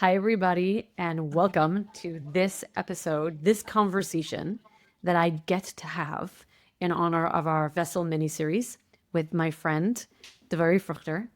Hi, everybody, and welcome to this episode, this conversation that I get to have in honor of our Vessel miniseries with my friend, Devoiry Fruchter.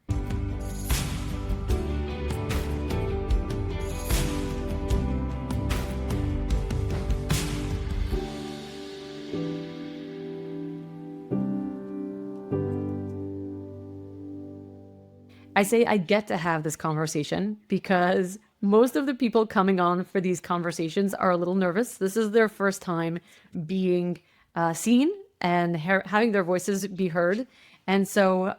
I say I get to have this conversation because most of the people coming on for these conversations are a little nervous. This is their first time being seen and having their voices be heard. And so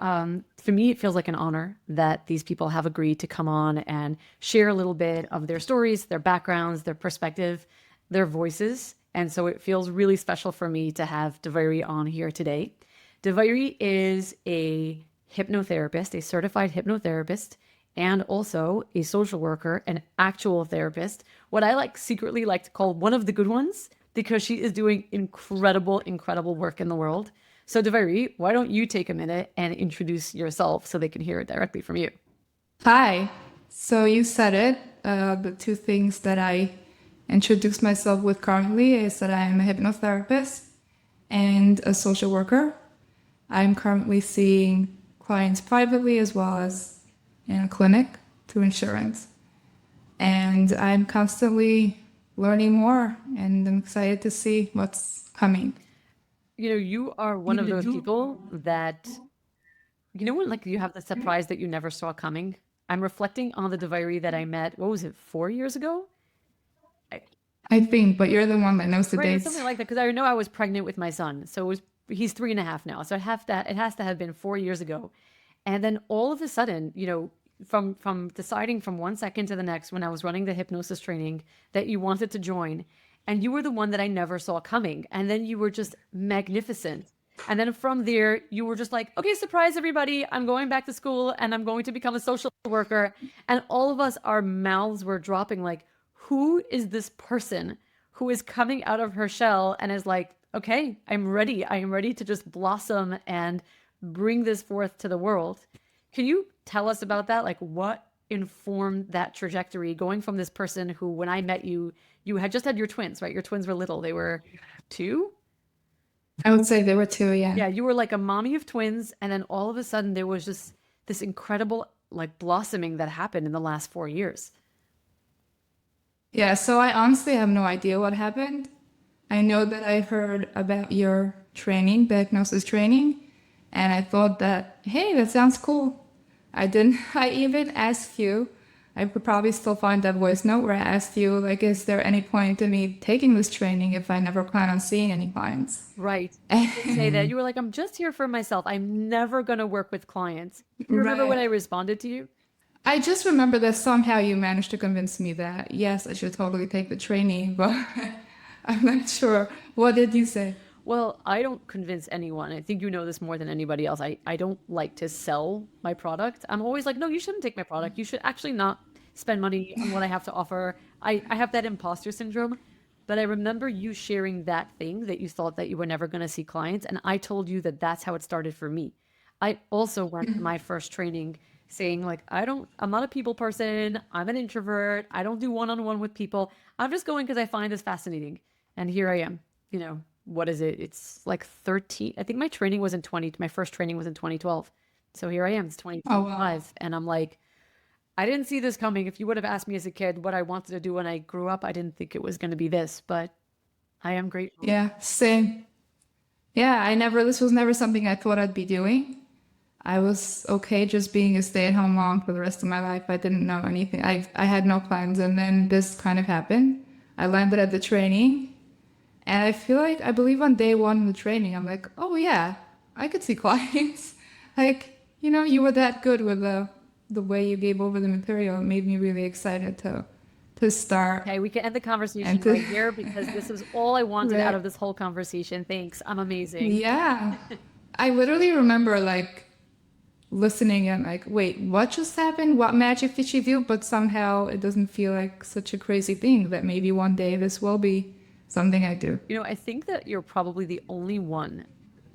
for me, it feels like an honor that these people have agreed to come on and share a little bit of their stories, their backgrounds, their perspective, their voices. And so it feels really special for me to have Devoiry on here today. Devoiry is a hypnotherapist, a certified hypnotherapist, and also a social worker, an actual therapist, what I secretly like to call one of the good ones, because she is doing incredible work in the world. So Devoiry, why don't you take a minute and introduce yourself so they can hear it directly from you? Hi. So you said it. The two things that I introduce myself with currently is that I am a hypnotherapist and a social worker. I'm currently seeing clients privately as well as in a clinic through insurance. And I'm constantly learning more and I'm excited to see what's coming. You are one of those people that, when you have the surprise that you never saw coming. I'm reflecting on the Devoiry that I met, what was it, 4 years ago? I think, but you're the one that knows the Right, it was dates. something like that because I know I was pregnant with my son. So he's 3.5 now. So it has to have been 4 years ago. And then all of a sudden, from deciding from 1 second to the next when I was running the hypnosis training that you wanted to join, and you were the one that I never saw coming. And then you were just magnificent. And then from there, you were just like, okay, surprise everybody. I'm going back to school and I'm going to become a social worker. And all of us, our mouths were dropping like, who is this person who is coming out of her shell and is like, okay, I'm ready. I am ready to just blossom and bring this forth to the world. Can you tell us about that? Like, what informed that trajectory going from this person who, when I met you, you had just had your twins, right? Your twins were little. They were 2. I would say there were two, yeah. Yeah, you were like a mommy of twins. And then all of a sudden, there was just this incredible blossoming that happened in the last 4 years. Yeah, so I honestly have no idea what happened. I know that I heard about your training, diagnosis training, and I thought that, hey, that sounds cool. I didn't, I even asked you, I could probably still find that voice note where I asked you, like, is there any point in me taking this training if I never plan on seeing any clients? Right. You did say that. You were like, I'm just here for myself. I'm never going to work with clients. You remember when I Right. responded to you? I just remember that somehow you managed to convince me that, yes, I should totally take the training, but I'm not sure. What did you say? Well, I don't convince anyone. I think you know this more than anybody else. I don't like to sell my product. I'm always like, no, you shouldn't take my product. You should actually not spend money on what I have to offer. I have that imposter syndrome. But I remember you sharing that thing that you thought that you were never going to see clients. And I told you that that's how it started for me. I also went to my first training saying, like, I'm not a people person. I'm an introvert. I don't do one-on-one with people. I'm just going because I find this fascinating. And here I am, what is it? It's like 13. I think my first training was in 2012. So here I am, it's Oh, wow. 2025. And I'm like, I didn't see this coming. If you would have asked me as a kid what I wanted to do when I grew up, I didn't think it was going to be this, but I am grateful. Yeah, same. Yeah, this was never something I thought I'd be doing. I was okay just being a stay-at-home mom for the rest of my life. I didn't know anything. I had no plans, and then this kind of happened. I landed at the training, and I believe on day one of the training, I'm like, oh yeah, I could see clients. Like, you were that good with the way you gave over the material. It made me really excited to start Okay, we can end the and conversation to right here because this is all I wanted out right. of this whole conversation. Thanks. I'm amazing. Yeah, I literally remember like listening and like, wait, what just happened? What magic did she do? But somehow it doesn't feel like such a crazy thing that maybe one day this will be something I do. I think that you're probably the only one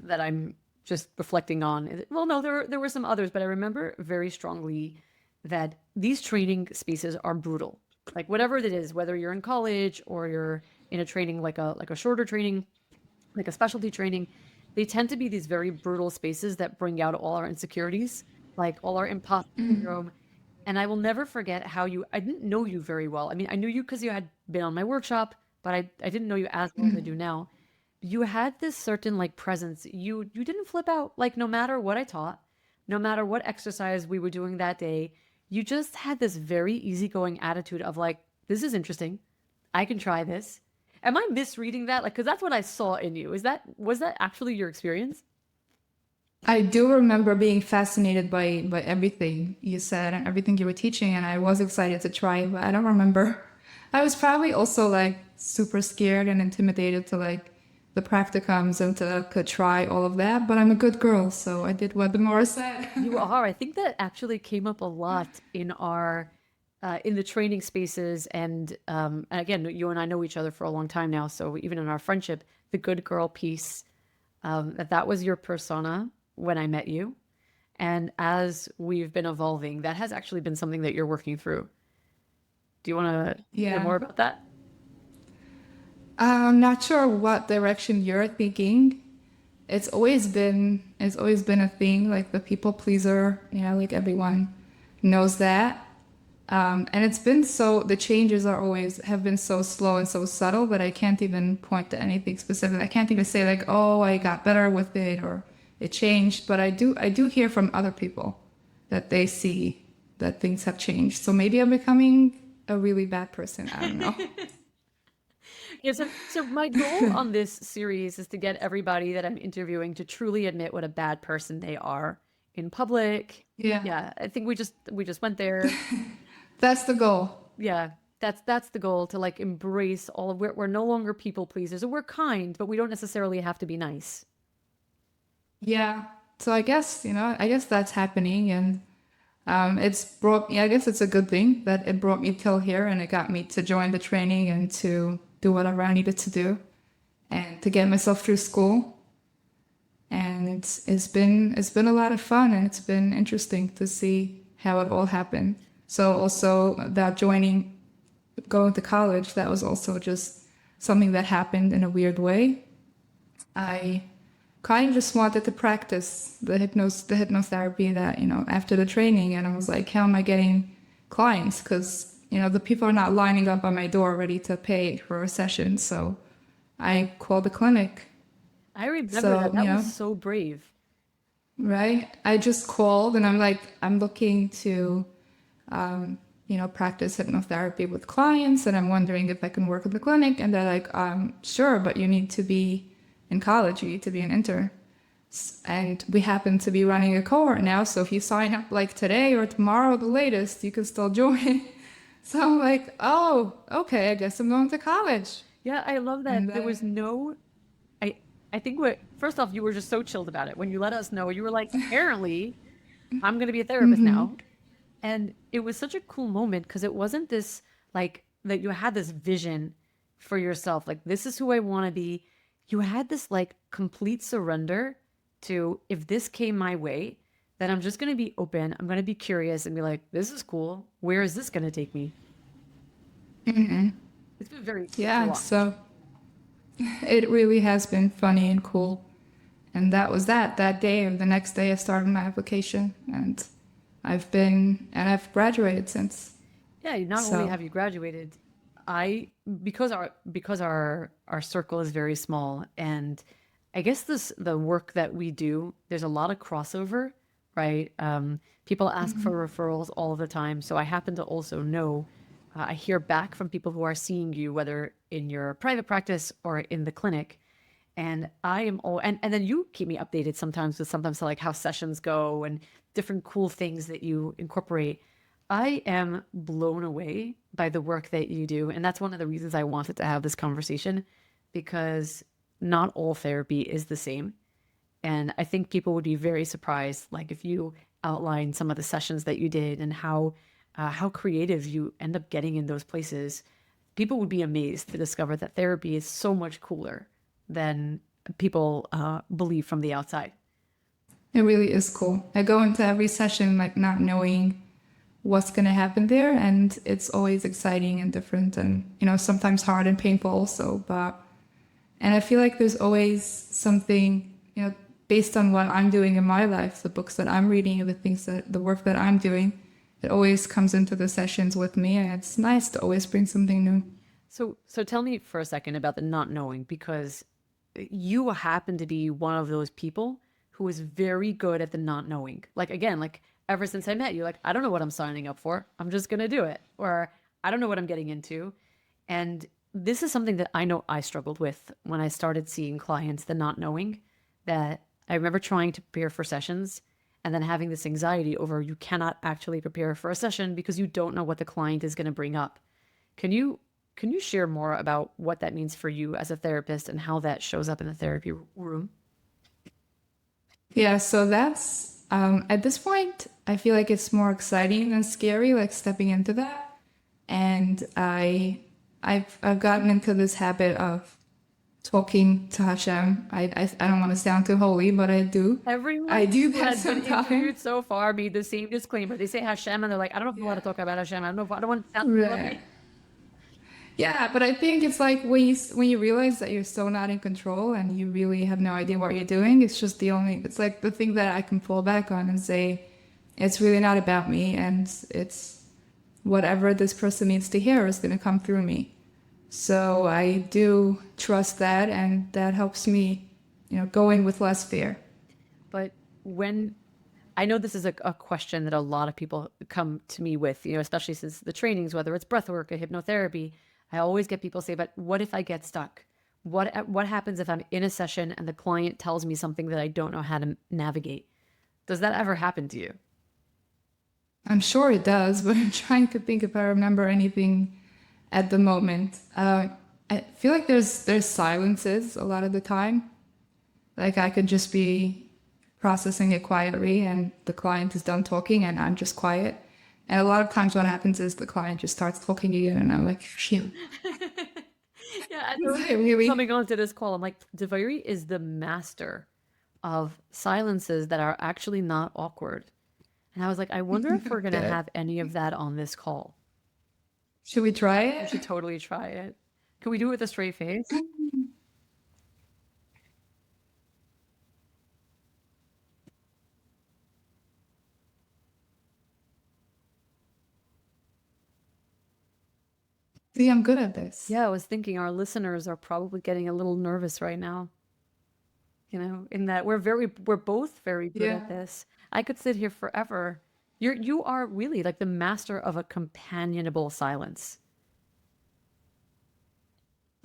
that I'm just reflecting on. Well, no, there were some others, but I remember very strongly that these training spaces are brutal. Like whatever it is, whether you're in college or you're in a training like a shorter training, like a specialty training, they tend to be these very brutal spaces that bring out all our insecurities, like all our imposter syndrome. And I will never forget how I didn't know you very well. I mean, I knew you because you had been on my workshop, but I didn't know you as well as I do now. You had this certain like presence. You didn't flip out like no matter what I taught, no matter what exercise we were doing that day. You just had this very easygoing attitude of like, this is interesting. I can try this. Am I misreading that? Like, because that's what I saw in you. Was that actually your experience? I do remember being fascinated by everything you said and everything you were teaching, and I was excited to try, but I don't remember. I was probably also like super scared and intimidated to like the practicums and to could try all of that, but I'm a good girl, so I did what the Mora said. You are. I think that actually came up a lot in our in the training spaces, and again, you and I know each other for a long time now. So even in our friendship, the good girl piece, that was your persona when I met you, and as we've been evolving, that has actually been something that you're working through. Do you want to hear Yeah. more about that? I'm not sure what direction you're thinking. It's always been a thing, like the people pleaser, like everyone knows that. And the changes have been so slow and so subtle that I can't even point to anything specific. I can't even say like, oh, I got better with it or it changed. But I do hear from other people that they see that things have changed. So maybe I'm becoming a really bad person. I don't know. Yeah, so my goal on this series is to get everybody that I'm interviewing to truly admit what a bad person they are in public. Yeah, Yeah, I think we just went there. that's the goal. Yeah, that's the goal, to like embrace all of we're no longer people pleasers. We're kind, but we don't necessarily have to be nice. Yeah. So I guess that's happening, and it's brought me. I guess it's a good thing that it brought me till here, and it got me to join the training and to do whatever I needed to do, and to get myself through school. And it's been a lot of fun, and it's been interesting to see how it all happened. So also that going to college, that was also just something that happened in a weird way. I kind of just wanted to practice the hypnotherapy that, after the training. And I was like, how am I getting clients? Because, the people are not lining up on my door ready to pay for a session. So I called the clinic. I remember So, that. That was so brave. right? I just called and I'm like, I'm looking to, practice hypnotherapy with clients, and I'm wondering if I can work at the clinic. And they're like, sure, but you need to be in college. You need to be an intern. And we happen to be running a cohort now. So if you sign up like today or tomorrow, the latest, you can still join. So I'm like, oh, okay, I guess I'm going to college. Yeah, I love And that. There was no I I think what first off, you were just so chilled about it. When you let us know, you were like, apparently, I'm gonna be a therapist now. And it was such a cool moment because it wasn't this like that you had this vision for yourself, like this is who I want to be. You had this like complete surrender to, if this came my way, then I'm just gonna be open. I'm gonna be curious and be like, this is cool. Where is this gonna take me? It's been very cool to yeah, watch. so it really has been funny and cool. And that was that day, or the next day I started my application, and I've graduated since. Yeah, not only So, have you graduated, I because our circle is very small, and I guess the work that we do, there's a lot of crossover, right? People ask for referrals all the time, so I happen to also know, I hear back from people who are seeing you, whether in your private practice or in the clinic, and I am all and then you keep me updated sometimes with sometimes like how sessions go and different cool things that you incorporate. I am blown away by the work that you do. And that's one of the reasons I wanted to have this conversation, because not all therapy is the same. And I think people would be very surprised, like if you outline some of the sessions that you did and how creative you end up getting in those places. People would be amazed to discover that therapy is so much cooler than people believe from the outside. it really is cool. I go into every session like not knowing what's going to happen there. And it's always exciting and different and, sometimes hard and painful also. And I feel like there's always something, based on what I'm doing in my life, the books that I'm reading, the work that I'm doing, it always comes into the sessions with me. And it's nice to always bring something new. So tell me for a second about the not knowing, because you happen to be one of those people who is very good at the not knowing. Like, again, like ever since I met you, like, I don't know what I'm signing up for. I'm just going to do it. Or I don't know what I'm getting into. And this is something that I know I struggled with when I started seeing clients, the not knowing, that I remember trying to prepare for sessions and then having this anxiety over you cannot actually prepare for a session because you don't know what the client is going to bring up. Can you can you share more about what that means for you as a therapist and how that shows up in the therapy room? Yeah, so that's at this point, I feel like it's more exciting than scary, like stepping into that. And I've gotten into this habit of talking to Hashem. I don't want to sound too holy, but I do. Everyone I do who that has been sometimes. interviewed so far made the same disclaimer. They say Hashem and they're like, I don't know how to Yeah. talk about Hashem. I don't know if I don't want to sound Right. fluffy. Yeah, but I think it's like when you realize that you're so not in control and you really have no idea what you're doing, it's like the thing that I can fall back on and say, it's really not about me and it's whatever this person needs to hear is going to come through me. So I do trust that and that helps me, go in with less fear. But when I know this is a question that a lot of people come to me with, especially since the trainings, whether it's breath work or hypnotherapy, I always get people say, but what if I get stuck? What happens if I'm in a session and the client tells me something that I don't know how to navigate? Does that ever happen to you? I'm sure it does, but I'm trying to think if I remember anything at the moment. I feel like there's silences a lot of the time. Like I could just be processing it quietly and the client is done talking and I'm just quiet. And a lot of times what happens is the client just starts talking again and I'm like, phew. Yeah, I Is told it you really? coming onto this call, I'm like, Devoiry is the master of silences that are actually not awkward. And I was like, I wonder if we're gonna Good. have any of that on this call. Should we try We it? should totally try it. Can we do it with a straight face? See, I'm good at this. Yeah, I was thinking our listeners are probably getting a little nervous right now, in that we're both very good Yeah. at this. I could sit here forever. You are really like the master of a companionable silence.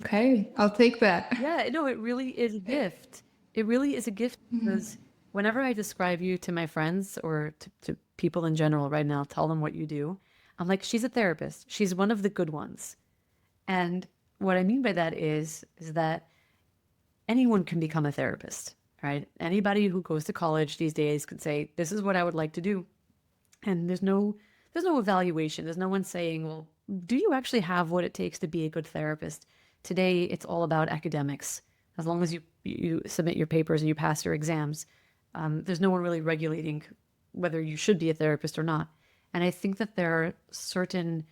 Okay, I'll take that. Yeah, no, it really is a gift. It really is a gift because whenever I describe you to my friends or to people in general right now, tell them what you do, I'm like, she's a therapist. She's one of the good ones. And what I mean by that is that anyone can become a therapist, right? Anybody who goes to college these days could say, this is what I would like to do. And there's no evaluation. There's no one saying, well, do you actually have what it takes to be a good therapist? Today, it's all about academics. As long as you submit your papers and you pass your exams, there's no one really regulating whether you should be a therapist or not. And I think that there are certain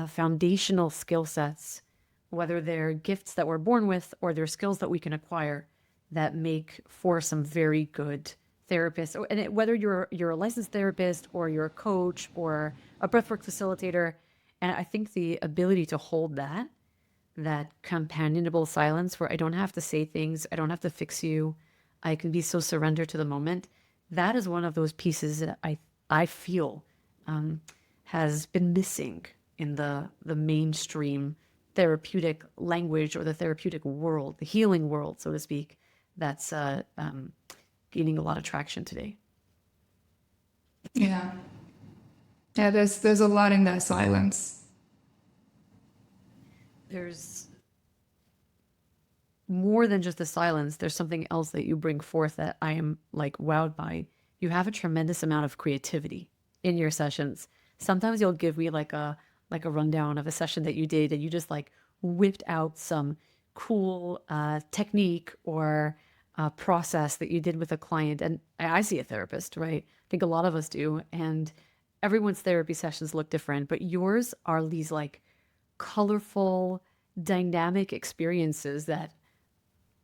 foundational skill sets, whether they're gifts that we're born with or they're skills that we can acquire, that make for some very good therapists. And whether you're a licensed therapist or you're a coach or a breathwork facilitator, and I think the ability to hold that companionable silence where I don't have to say things, I don't have to fix you, I can be so surrendered to the moment. That is one of those pieces that I feel has been missing in the mainstream therapeutic language or the therapeutic world, the healing world, so to speak, that's gaining a lot of traction today. Yeah. Yeah, there's a lot in that silence. There's more than just the silence. There's something else that you bring forth that I am like wowed by. You have a tremendous amount of creativity in your sessions. Sometimes you'll give me like a rundown of a session that you did and you just like whipped out some cool technique or process that you did with a client. And I see a therapist, right? I think a lot of us do. And everyone's therapy sessions look different, but yours are these like colorful, dynamic experiences that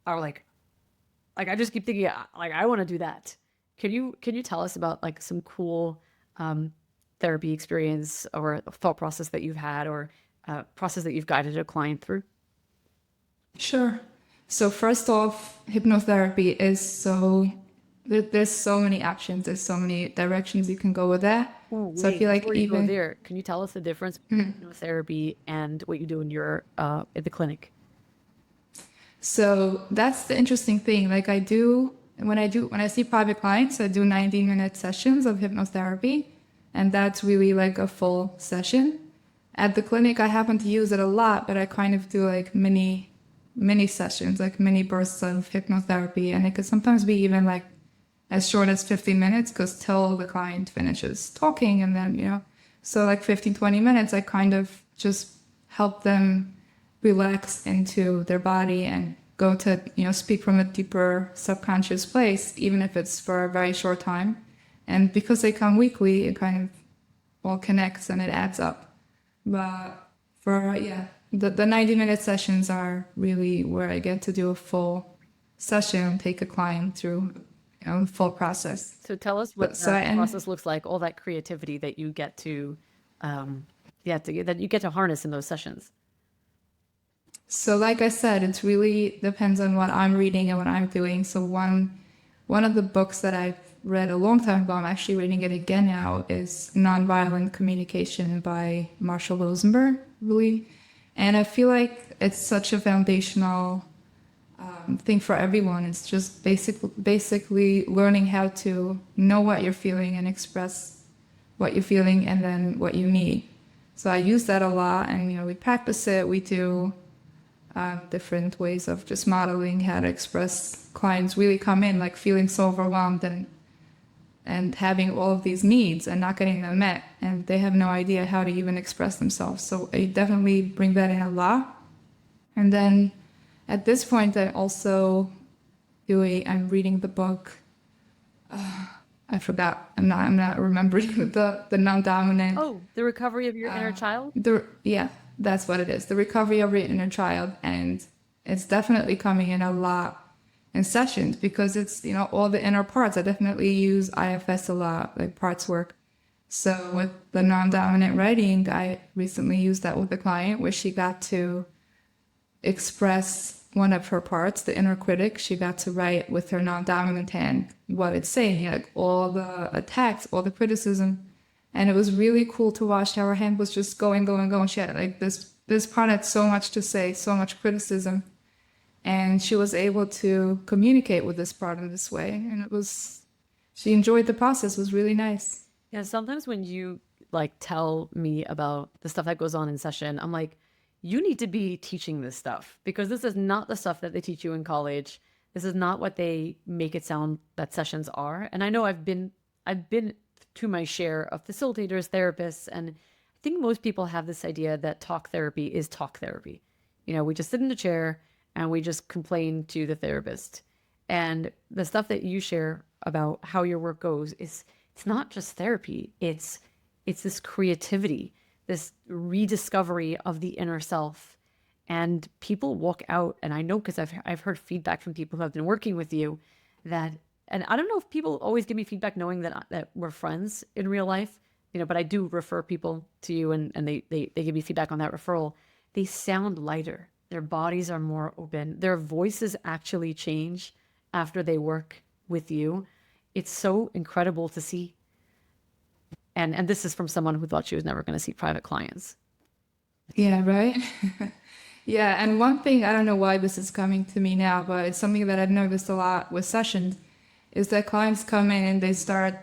are like I just keep thinking like I want to do that. Can you tell us about like some cool therapy experience or thought process that you've had or process that you've guided a client through? Sure. So first off, hypnotherapy is there's so many options, there's so many directions you can go with that. Ooh, So I wait, feel like before you go even there, can you tell us the difference between hypnotherapy and what you do in your at the clinic? so that's the interesting thing. Like when I see private clients, I do 90-minute sessions of hypnotherapy, and that's really like a full session. At the clinic, I happen to use it a lot, but I kind of do like mini sessions, like mini bursts of hypnotherapy, and it could sometimes be even like as short as 15 minutes because till the client finishes talking, and then so like 15-20 minutes I kind of just help them relax into their body and go to speak from a deeper subconscious place, even if it's for a very short time. And because they come weekly, it kind of all connects and it adds up. But for the 90-minute sessions are really where I get to do a full session, take a client through the full process. So tell us But what so I that end process looks like, all that creativity that you get to, that you get to harness in those sessions. So like I said, it really depends on what I'm reading and what I'm doing. So one of the books that I've read a long time ago, I'm actually reading it again now, is Nonviolent Communication by Marshall Rosenberg, really. And I feel like it's such a foundational thing for everyone. It's just basically learning how to know what you're feeling and express what you're feeling and then what you need. So I use that a lot, and we practice it. We do different ways of just modeling how to express. Clients really come in like feeling so overwhelmed and having all of these needs and not getting them met, and they have no idea how to even express themselves. So I definitely bring that in a lot. And then at this point, I'm reading the book. I forgot. I'm not remembering the non-dominant. Oh, the recovery of your inner child? That's what it is. The recovery of your inner child, and it's definitely coming in a lot in sessions because it's all the inner parts. I definitely use IFS a lot, like parts work. So with the non-dominant writing, I recently used that with a client where she got to express one of her parts, the inner critic. She got to write with her non-dominant hand what it's saying, like all the attacks, all the criticism. And it was really cool to watch how her hand was just going. She had like this part had so much to say, so much criticism. And she was able to communicate with this part in this way. And she enjoyed the process. It was really nice. Yeah, sometimes when you like tell me about the stuff that goes on in session, I'm like, you need to be teaching this stuff because this is not the stuff that they teach you in college. This is not what they make it sound that sessions are. And I know I've been to my share of facilitators, therapists, and I think most people have this idea that talk therapy is talk therapy. We just sit in the chair and we just complain to the therapist. And the stuff that you share about how your work goes it's not just therapy. It's this creativity, this rediscovery of the inner self. And people walk out, and I know because I've heard feedback from people who have been working with you that, and I don't know if people always give me feedback knowing that we're friends in real life, but I do refer people to you and they give me feedback on that referral. They sound lighter. Their bodies are more open. Their voices actually change after they work with you. It's so incredible to see. And this is from someone who thought she was never going to see private clients. Yeah, right? Yeah, and one thing, I don't know why this is coming to me now, but it's something that I've noticed a lot with sessions, is that clients come in and they start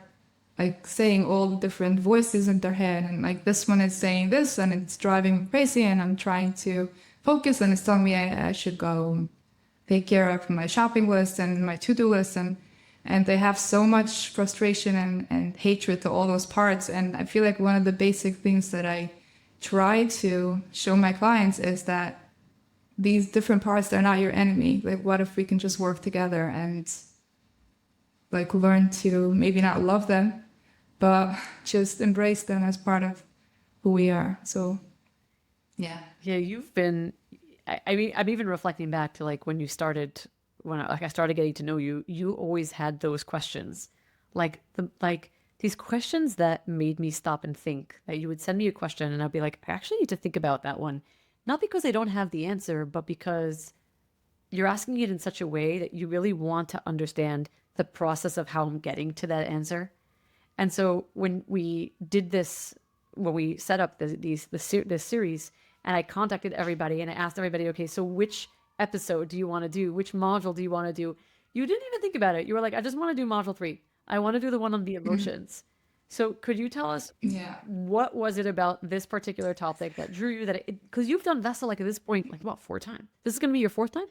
like saying all the different voices in their head, and like this one is saying this and it's driving me crazy, and I'm trying to focus and it's telling me I should go take care of my shopping list and my to-do list, and they have so much frustration and hatred to all those parts. And I feel like one of the basic things that I try to show my clients is that these different parts, they're not your enemy. Like, what if we can just work together and like learn to maybe not love them, but just embrace them as part of who we are. So, yeah. Yeah, you've been, I mean, I'm even reflecting back to like when you started, when I started getting to know you, you always had those questions. Like these questions that made me stop and think, that you would send me a question and I'd be like, I actually need to think about that one. Not because I don't have the answer, but because you're asking it in such a way that you really want to understand the process of how I'm getting to that answer. And so when we did this, when we set up this series, and I contacted everybody and I asked everybody, okay, so which episode do you want to do? Which module do you want to do? You didn't even think about it. You were like, I just want to do module 3. I want to do the one on the emotions. So could you tell us Yeah. what was it about this particular topic that drew you, that because you've done Vessel like at this point, like about 4 times. This is going to be your 4th time?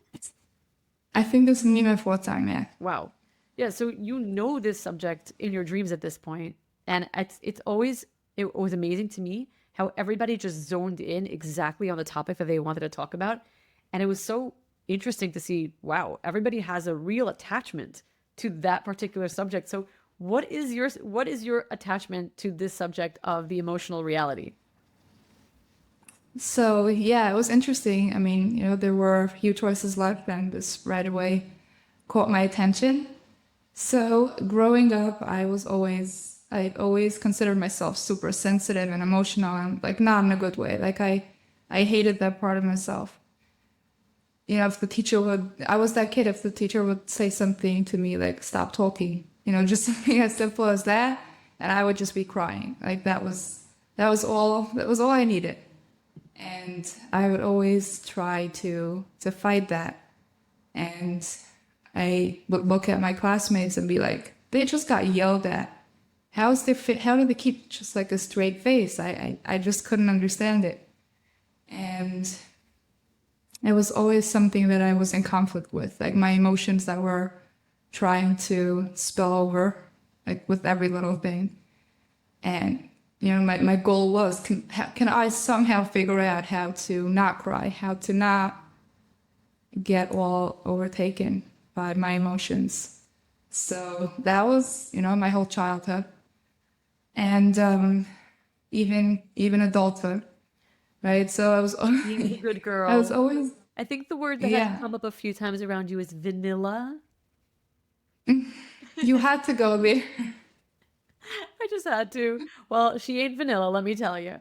I think this is me my 4th time, yeah. Wow. Yeah, so you know this subject in your dreams at this point, and it was amazing to me how everybody just zoned in exactly on the topic that they wanted to talk about, and it was so interesting to see, wow, everybody has a real attachment to that particular subject. So what is your attachment to this subject of the emotional reality? So, yeah, it was interesting. I mean, there were a few choices left, and this right away caught my attention. So, growing up, I always considered myself super sensitive and emotional, and like not in a good way. Like I hated that part of myself. If the teacher I was that kid, if the teacher would say something to me like, stop talking, just something as simple as that, and I would just be crying. Like that was all I needed. And I would always try to fight that. And I would look at my classmates and be like, they just got yelled at. How do they keep just like a straight face? I just couldn't understand it. And it was always something that I was in conflict with, like my emotions that were trying to spill over, like with every little thing. And my goal was, can I somehow figure out how to not cry, how to not get all overtaken by my emotions. So that was, my whole childhood, and even adulthood, right? So I was Being a good I was girl. always, I think the word that has yeah. come up a few times around you is vanilla. You had to go there. I just had to. Well, she ain't vanilla, let me tell you.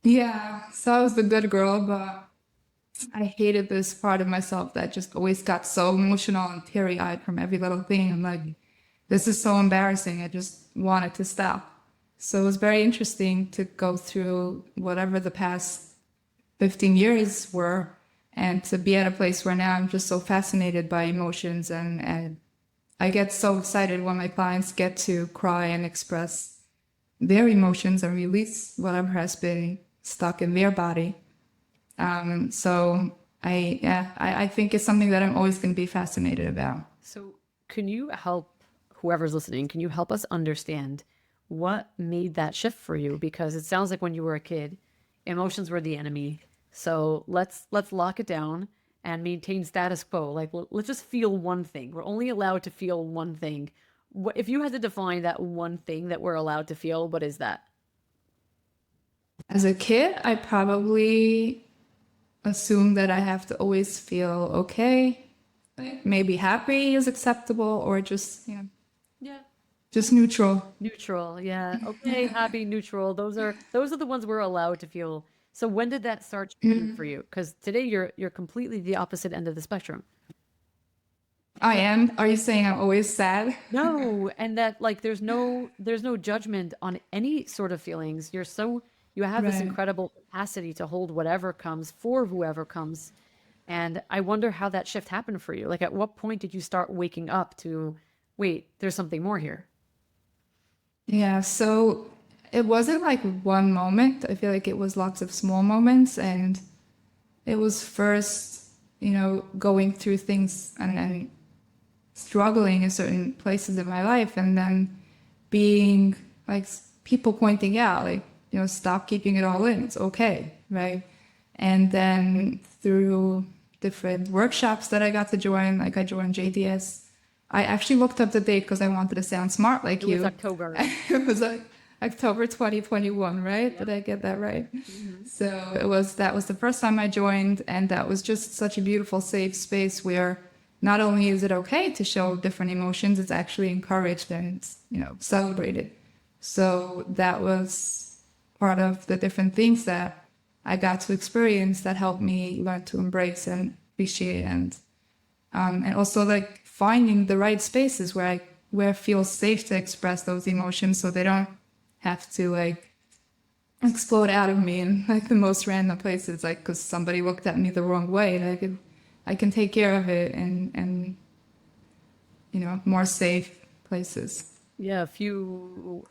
Yeah, so I was the good girl, but I hated this part of myself that just always got so emotional and teary-eyed from every little thing. I'm like, this is so embarrassing. I just wanted to stop. So it was very interesting to go through whatever the past 15 years were, and to be at a place where now I'm just so fascinated by emotions, and I get so excited when my clients get to cry and express their emotions and release whatever has been stuck in their body. So I think it's something that I'm always going to be fascinated about. So, can you help whoever's listening? Can you help us understand what made that shift for you? Because it sounds like when you were a kid, emotions were the enemy. So let's lock it down and maintain status quo. Like let's just feel one thing. We're only allowed to feel one thing. What if you had to define that one thing that we're allowed to feel? What is that? As a kid, I probably assumed that I have to always feel okay. Like maybe happy is acceptable, or just, Yeah. just neutral. Neutral, yeah. Okay, happy, neutral. Those are the ones we're allowed to feel. So when did that start changing for you? Because today you're completely the opposite end of the spectrum. I am. Are you saying I'm always sad? No, and that like there's no judgment on any sort of feelings. You have this Right. incredible capacity to hold whatever comes for whoever comes. And I wonder how that shift happened for you. Like at what point did you start waking up to, wait, there's something more here? Yeah, so it wasn't like one moment. I feel like it was lots of small moments, and it was first, going through things and struggling in certain places in my life, and then being like people pointing out, like, stop keeping it all in. It's okay, right? And then through different workshops that I got to join, like I joined JDS, I actually looked up the date because I wanted to sound smart like It was you. October. It was like October 2021, right? Yep. Did I get that right? Hmm. So that was the first time I joined, and that was just such a beautiful, safe space where not only is it okay to show different emotions, it's actually encouraged and it's, celebrated. So that was part of the different things that I got to experience that helped me learn to embrace and appreciate and also like finding the right spaces where it feels safe to express those emotions so they don't have to like explode out of me in like the most random places, like because somebody looked at me the wrong way. Like I can take care of it and more safe places. Yeah, a few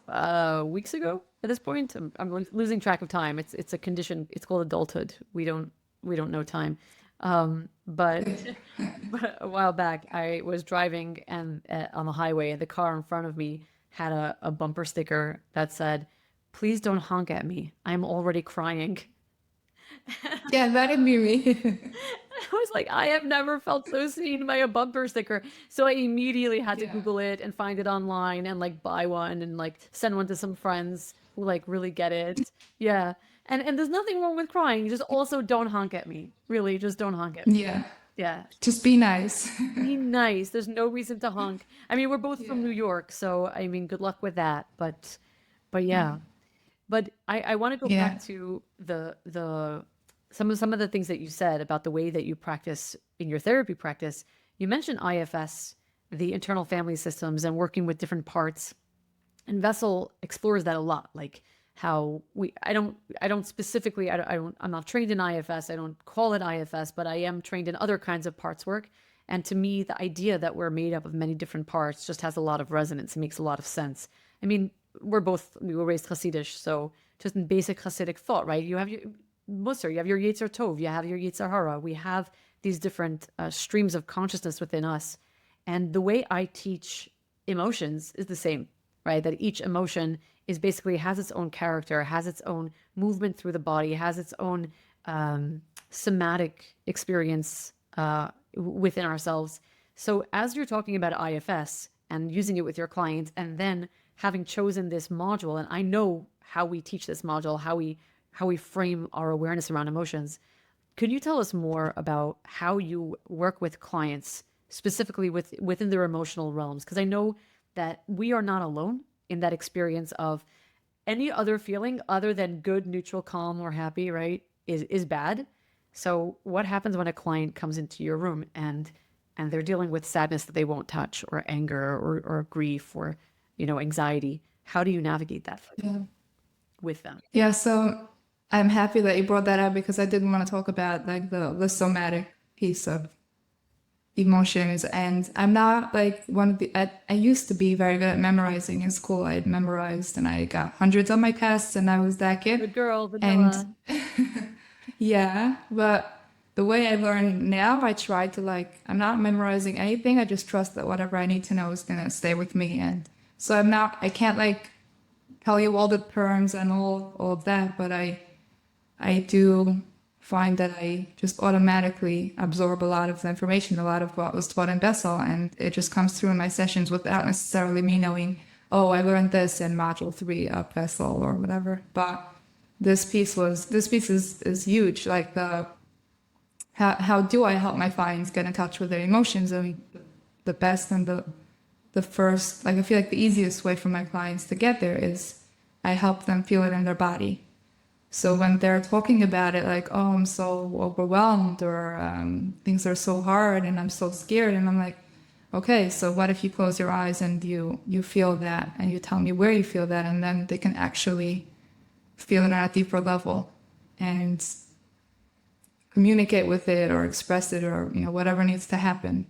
weeks ago at this point, I'm losing track of time. It's a condition. It's called adulthood. We don't know time. But but a while back, I was driving and on the highway, and the car in front of me had a bumper sticker that said, "Please don't honk at me. I'm already crying." Yeah, that'd be me. I was like, I have never felt so seen by a bumper sticker. So I immediately had to Yeah. Google it and find it online and like buy one and like send one to some friends who like really get it. Yeah. And there's nothing wrong with crying. Just also don't honk at me. Really, just don't honk at me. Yeah. Yeah. Just be nice. Be nice. There's no reason to honk. I mean, we're both from Yeah. New York, so I mean, good luck with that. But yeah. But I want to go Yeah. back to the some of the things that you said about the way that you practice in your therapy practice. You mentioned IFS, the internal family systems, and working with different parts. And Vessel explores that a lot, like how I don't specifically I'm not trained in IFS. I don't call it IFS, but I am trained in other kinds of parts work. And to me, the idea that we're made up of many different parts just has a lot of resonance. It makes a lot of sense. I mean, we were raised Hasidish, so just in basic Hasidic thought, right? You have your Musar, you have your Yetzer Tov, you have your Yetzer Hara. We have these different streams of consciousness within us. And the way I teach emotions is the same, right? That each emotion is basically has its own character, has its own movement through the body, has its own somatic experience within ourselves. So as you're talking about IFS and using it with your clients, and then having chosen this module, and I know how we teach this module, how we frame our awareness around emotions. Could you tell us more about how you work with clients specifically within their emotional realms? Because I know that we are not alone in that experience of any other feeling other than good, neutral, calm, or happy, right? Is bad. So what happens when a client comes into your room and they're dealing with sadness that they won't touch, or anger, or grief, or anxiety? How do you navigate that Yeah. with them? Yeah, so I'm happy that you brought that up because I didn't want to talk about like the somatic piece of emotions. And I'm not like one of the, I used to be very good at memorizing in school. I had memorized and I got hundreds on my tests and I was that kid. Good girl, And vanilla. yeah, but the way I learn now, I try to like, I'm not memorizing anything. I just trust that whatever I need to know is going to stay with me. And so I can't like tell you all the terms and all of that, but I do find that I just automatically absorb a lot of the information, a lot of what was taught in Bessel, and it just comes through in my sessions without necessarily me knowing, oh, I learned this in module 3 of Bessel or whatever. But this piece is huge. Like how do I help my clients get in touch with their emotions? I mean, the best and the first, like I feel like the easiest way for my clients to get there is I help them feel it in their body. So when they're talking about it, like, oh, I'm so overwhelmed, or things are so hard and I'm so scared, and I'm like, okay, so what if you close your eyes and you feel that, and you tell me where you feel that, and then they can actually feel it at a deeper level and communicate with it or express it, or whatever needs to happen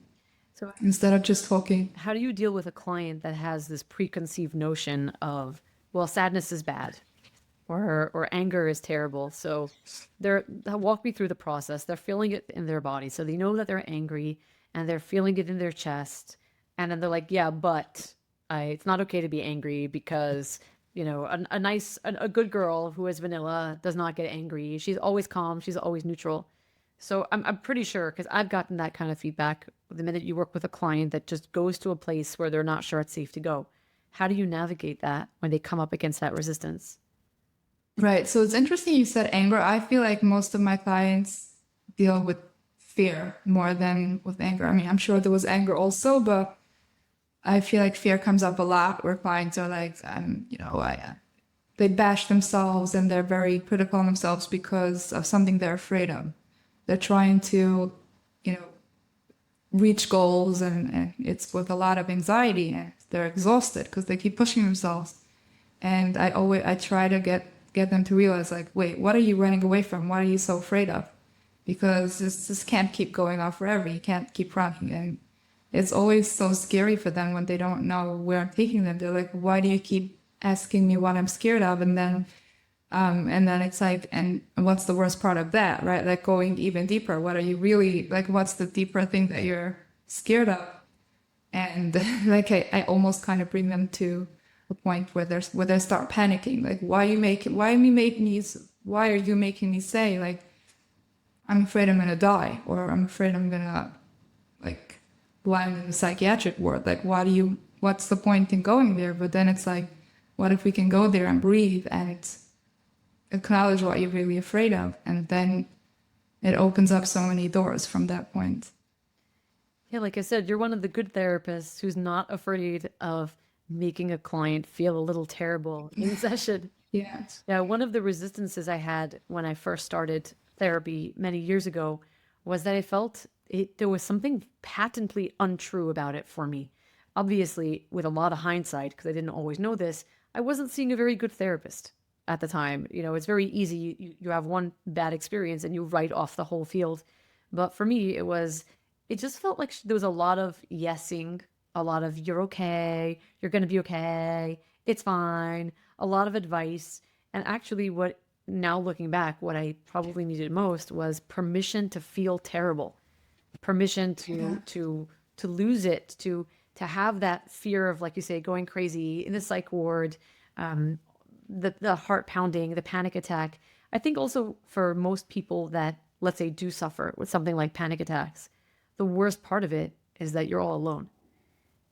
So instead of just talking. how do you deal with a client that has this preconceived notion of, well, sadness is bad, or anger is terrible? So they'll walk me through the process. They're feeling it in their body. So they know that they're angry and they're feeling it in their chest. And then they're like, yeah, but it's not okay to be angry because, a good girl who is vanilla does not get angry. She's always calm. She's always neutral. So I'm pretty sure, because I've gotten that kind of feedback the minute you work with a client that just goes to a place where they're not sure it's safe to go. How do you navigate that when they come up against that resistance? Right. So it's interesting you said anger. I feel like most of my clients deal with fear more than with anger. I mean, I'm sure there was anger also, but I feel like fear comes up a lot where clients are like, they bash themselves and they're very critical on themselves because of something they're afraid of. They're trying to, you know, reach goals and it's with a lot of anxiety and they're exhausted because they keep pushing themselves. And I try to get them to realize like, wait, what are you running away from? What are you so afraid of? Because this can't keep going on forever. You can't keep running. And it's always so scary for them when they don't know where I'm taking them. They're like, why do you keep asking me what I'm scared of? And then it's like, and what's the worst part of that, right? Like going even deeper. What are you really like? What's the deeper thing that you're scared of? And like I almost kind of bring them to a point where they start panicking. Like, why are you making me say like, I'm afraid I'm gonna die, or I'm afraid I'm gonna like land in the psychiatric ward. Like, what's the point in going there? But then it's like, what if we can go there and breathe and acknowledge what you're really afraid of, and then it opens up so many doors from that point. Yeah, like I said, you're one of the good therapists who's not afraid of making a client feel a little terrible in session. Yeah. Yeah, one of the resistances I had when I first started therapy many years ago was that I felt there was something patently untrue about it for me. Obviously, with a lot of hindsight, because I didn't always know this, I wasn't seeing a very good therapist at the time. You know, it's very easy. You have one bad experience and you write off the whole field. But for me, it just felt like there was a lot of yesing, a lot of you're okay, you're going to be okay, it's fine, a lot of advice. And actually, now looking back, what I probably needed most was permission to feel terrible, permission Yeah. to lose it, to have that fear of, like you say, going crazy in the psych ward, um, the heart pounding, the panic attack. I think also for most people that, let's say, do suffer with something like panic attacks, the worst part of it is that you're all alone.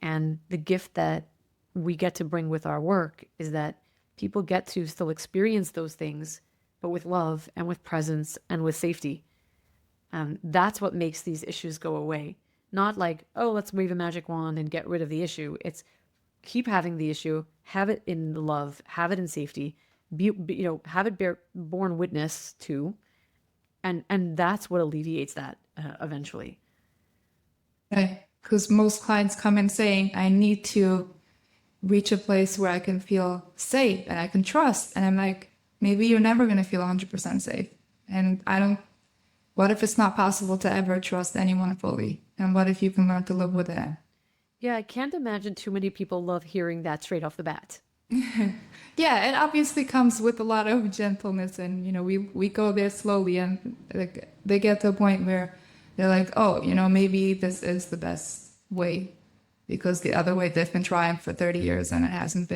And the gift that we get to bring with our work is that people get to still experience those things, but with love and with presence and with safety. That's what makes these issues go away. Not like, oh, let's wave a magic wand and get rid of the issue. It's keep having the issue, have it in love, have it in safety, have it born witness to, and that's what alleviates that eventually. Right. Because most clients come in saying, I need to reach a place where I can feel safe and I can trust. And I'm like, maybe you're never going to feel 100% safe. And what if it's not possible to ever trust anyone fully? And what if you can learn to live with it? Yeah, I can't imagine too many people love hearing that straight off the bat. Yeah, it obviously comes with a lot of gentleness, and we go there slowly, and like they get to a point where they're like, oh, maybe this is the best way, because the other way they've been trying for 30 years and it hasn't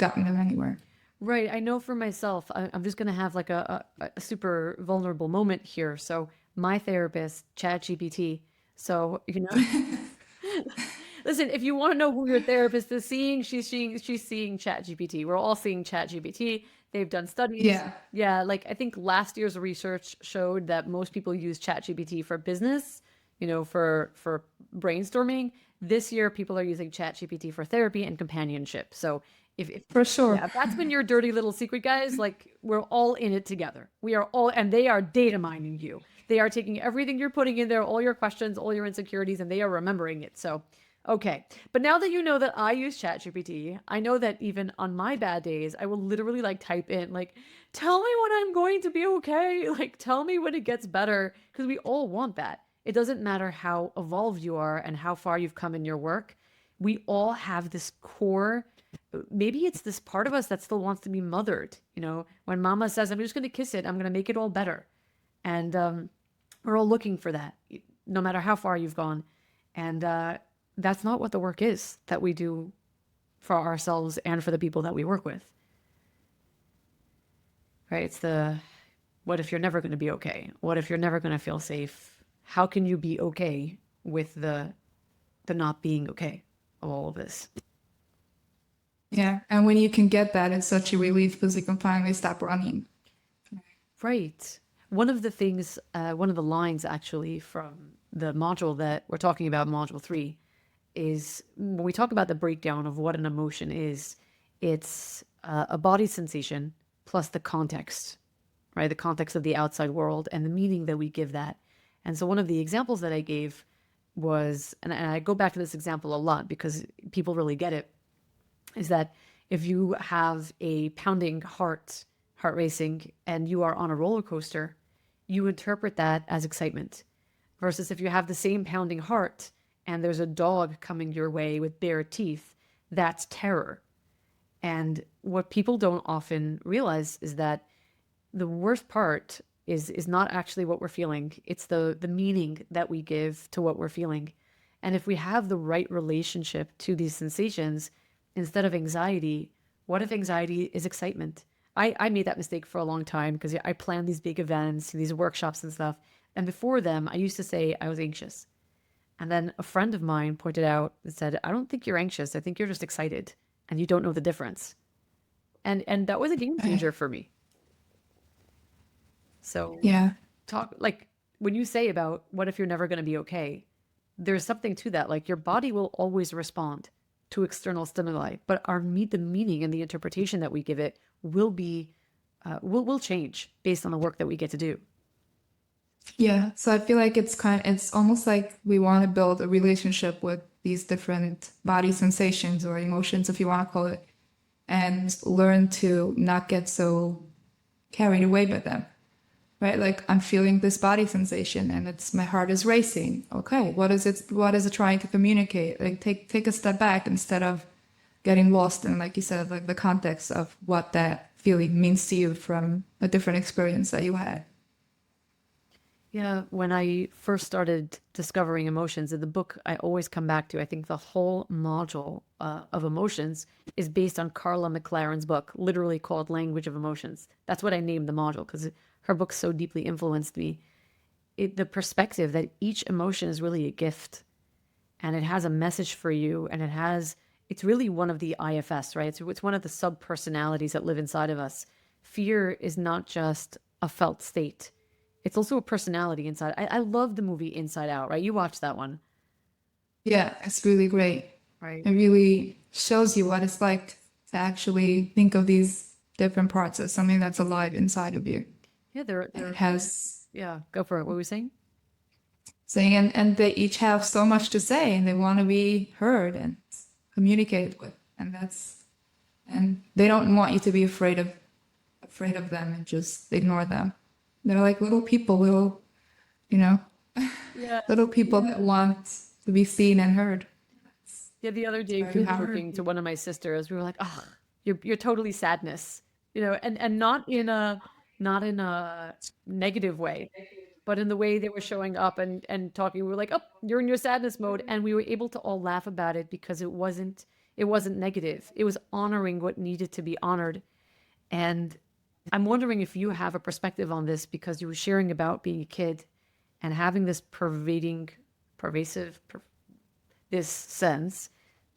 gotten them anywhere. Right. I know for myself, I'm just going to have like a super vulnerable moment here. So my therapist, ChatGPT. So, listen, if you want to know who your therapist is seeing, she's seeing ChatGPT. We're all seeing ChatGPT. They've done studies. Yeah. Yeah, like I think last year's research showed that most people use ChatGPT for business, for brainstorming. This year, people are using ChatGPT for therapy and companionship. So if For sure. yeah, if that's been your dirty little secret, guys, like we're all in it together. We are all, and they are data mining you. They are taking everything you're putting in there, all your questions, all your insecurities, and they are remembering it. So, okay. But now that you know that I use ChatGPT, I know that even on my bad days, I will literally like type in, like, tell me when I'm going to be okay. Like, tell me when it gets better. Because we all want that. It doesn't matter how evolved you are and how far you've come in your work. We all have this core, maybe it's this part of us that still wants to be mothered. When mama says, I'm just going to kiss it, I'm going to make it all better. And we're all looking for that, no matter how far you've gone. And that's not what the work is that we do for ourselves and for the people that we work with. Right? What if you're never going to be okay? What if you're never going to feel safe? How can you be okay with the not being okay of all of this? Yeah. And when you can get that, it's such a relief because you can finally stop running. Right. One of the things, one of the lines actually from the module that we're talking about, module 3, is when we talk about the breakdown of what an emotion is, it's a body sensation plus the context, right? The context of the outside world and the meaning that we give that. And so one of the examples that I gave was, and I go back to this example a lot because people really get it, is that if you have a pounding heart racing, and you are on a roller coaster, you interpret that as excitement. Versus if you have the same pounding heart and there's a dog coming your way with bare teeth, that's terror. And what people don't often realize is that the worst part is not actually what we're feeling. It's the meaning that we give to what we're feeling. And if we have the right relationship to these sensations, instead of anxiety, what if anxiety is excitement? I made that mistake for a long time because I planned these big events, these workshops and stuff. And before them, I used to say I was anxious. And then a friend of mine pointed out and said, I don't think you're anxious. I think you're just excited and you don't know the difference. And that was a game changer for me. So Yeah. talk like when you say about what if you're never going to be okay, there's something to that. Like your body will always respond to external stimuli, but the meaning and the interpretation that we give it will be will change based on the work that we get to do. Yeah. So I feel like it's almost like we want to build a relationship with these different body sensations or emotions, if you want to call it, and learn to not get so carried away by them. Right? Like I'm feeling this body sensation and my heart is racing. Okay, what is it trying to communicate? Like take a step back instead of getting lost in, like you said, like the context of what that feeling means to you from a different experience that you had. Yeah, when I first started discovering emotions in the book, I always come back to, I think the whole module of emotions is based on Carla McLaren's book, literally called Language of Emotions. That's what I named the module because her book so deeply influenced me. The perspective that each emotion is really a gift and it has a message for you and it's really one of the IFS, right? It's one of the sub personalities that live inside of us. Fear is not just a felt state. It's also a personality inside. I love the movie Inside Out, right? You watched that one, Yeah, it's really great. right? It really shows you what it's like to actually think of these different parts as something that's alive inside of you. Yeah, It has yeah, go for it. What were we saying? saying, and they each have so much to say and they want to be heard and communicated with. And they don't want you to be afraid of them and just ignore them. They're like little people, you know, Yeah. little people that want to be seen and heard. Yeah, the other day we Very were hard. joking to one of my sisters. We were like, "Oh, you're totally sadness," and not in a negative way, but in the way they were showing up and talking. We were like, "Oh, you're in your sadness mode," and we were able to all laugh about it because it wasn't negative. It was honoring what needed to be honored. And I'm wondering if you have a perspective on this because you were sharing about being a kid and having this pervasive, this sense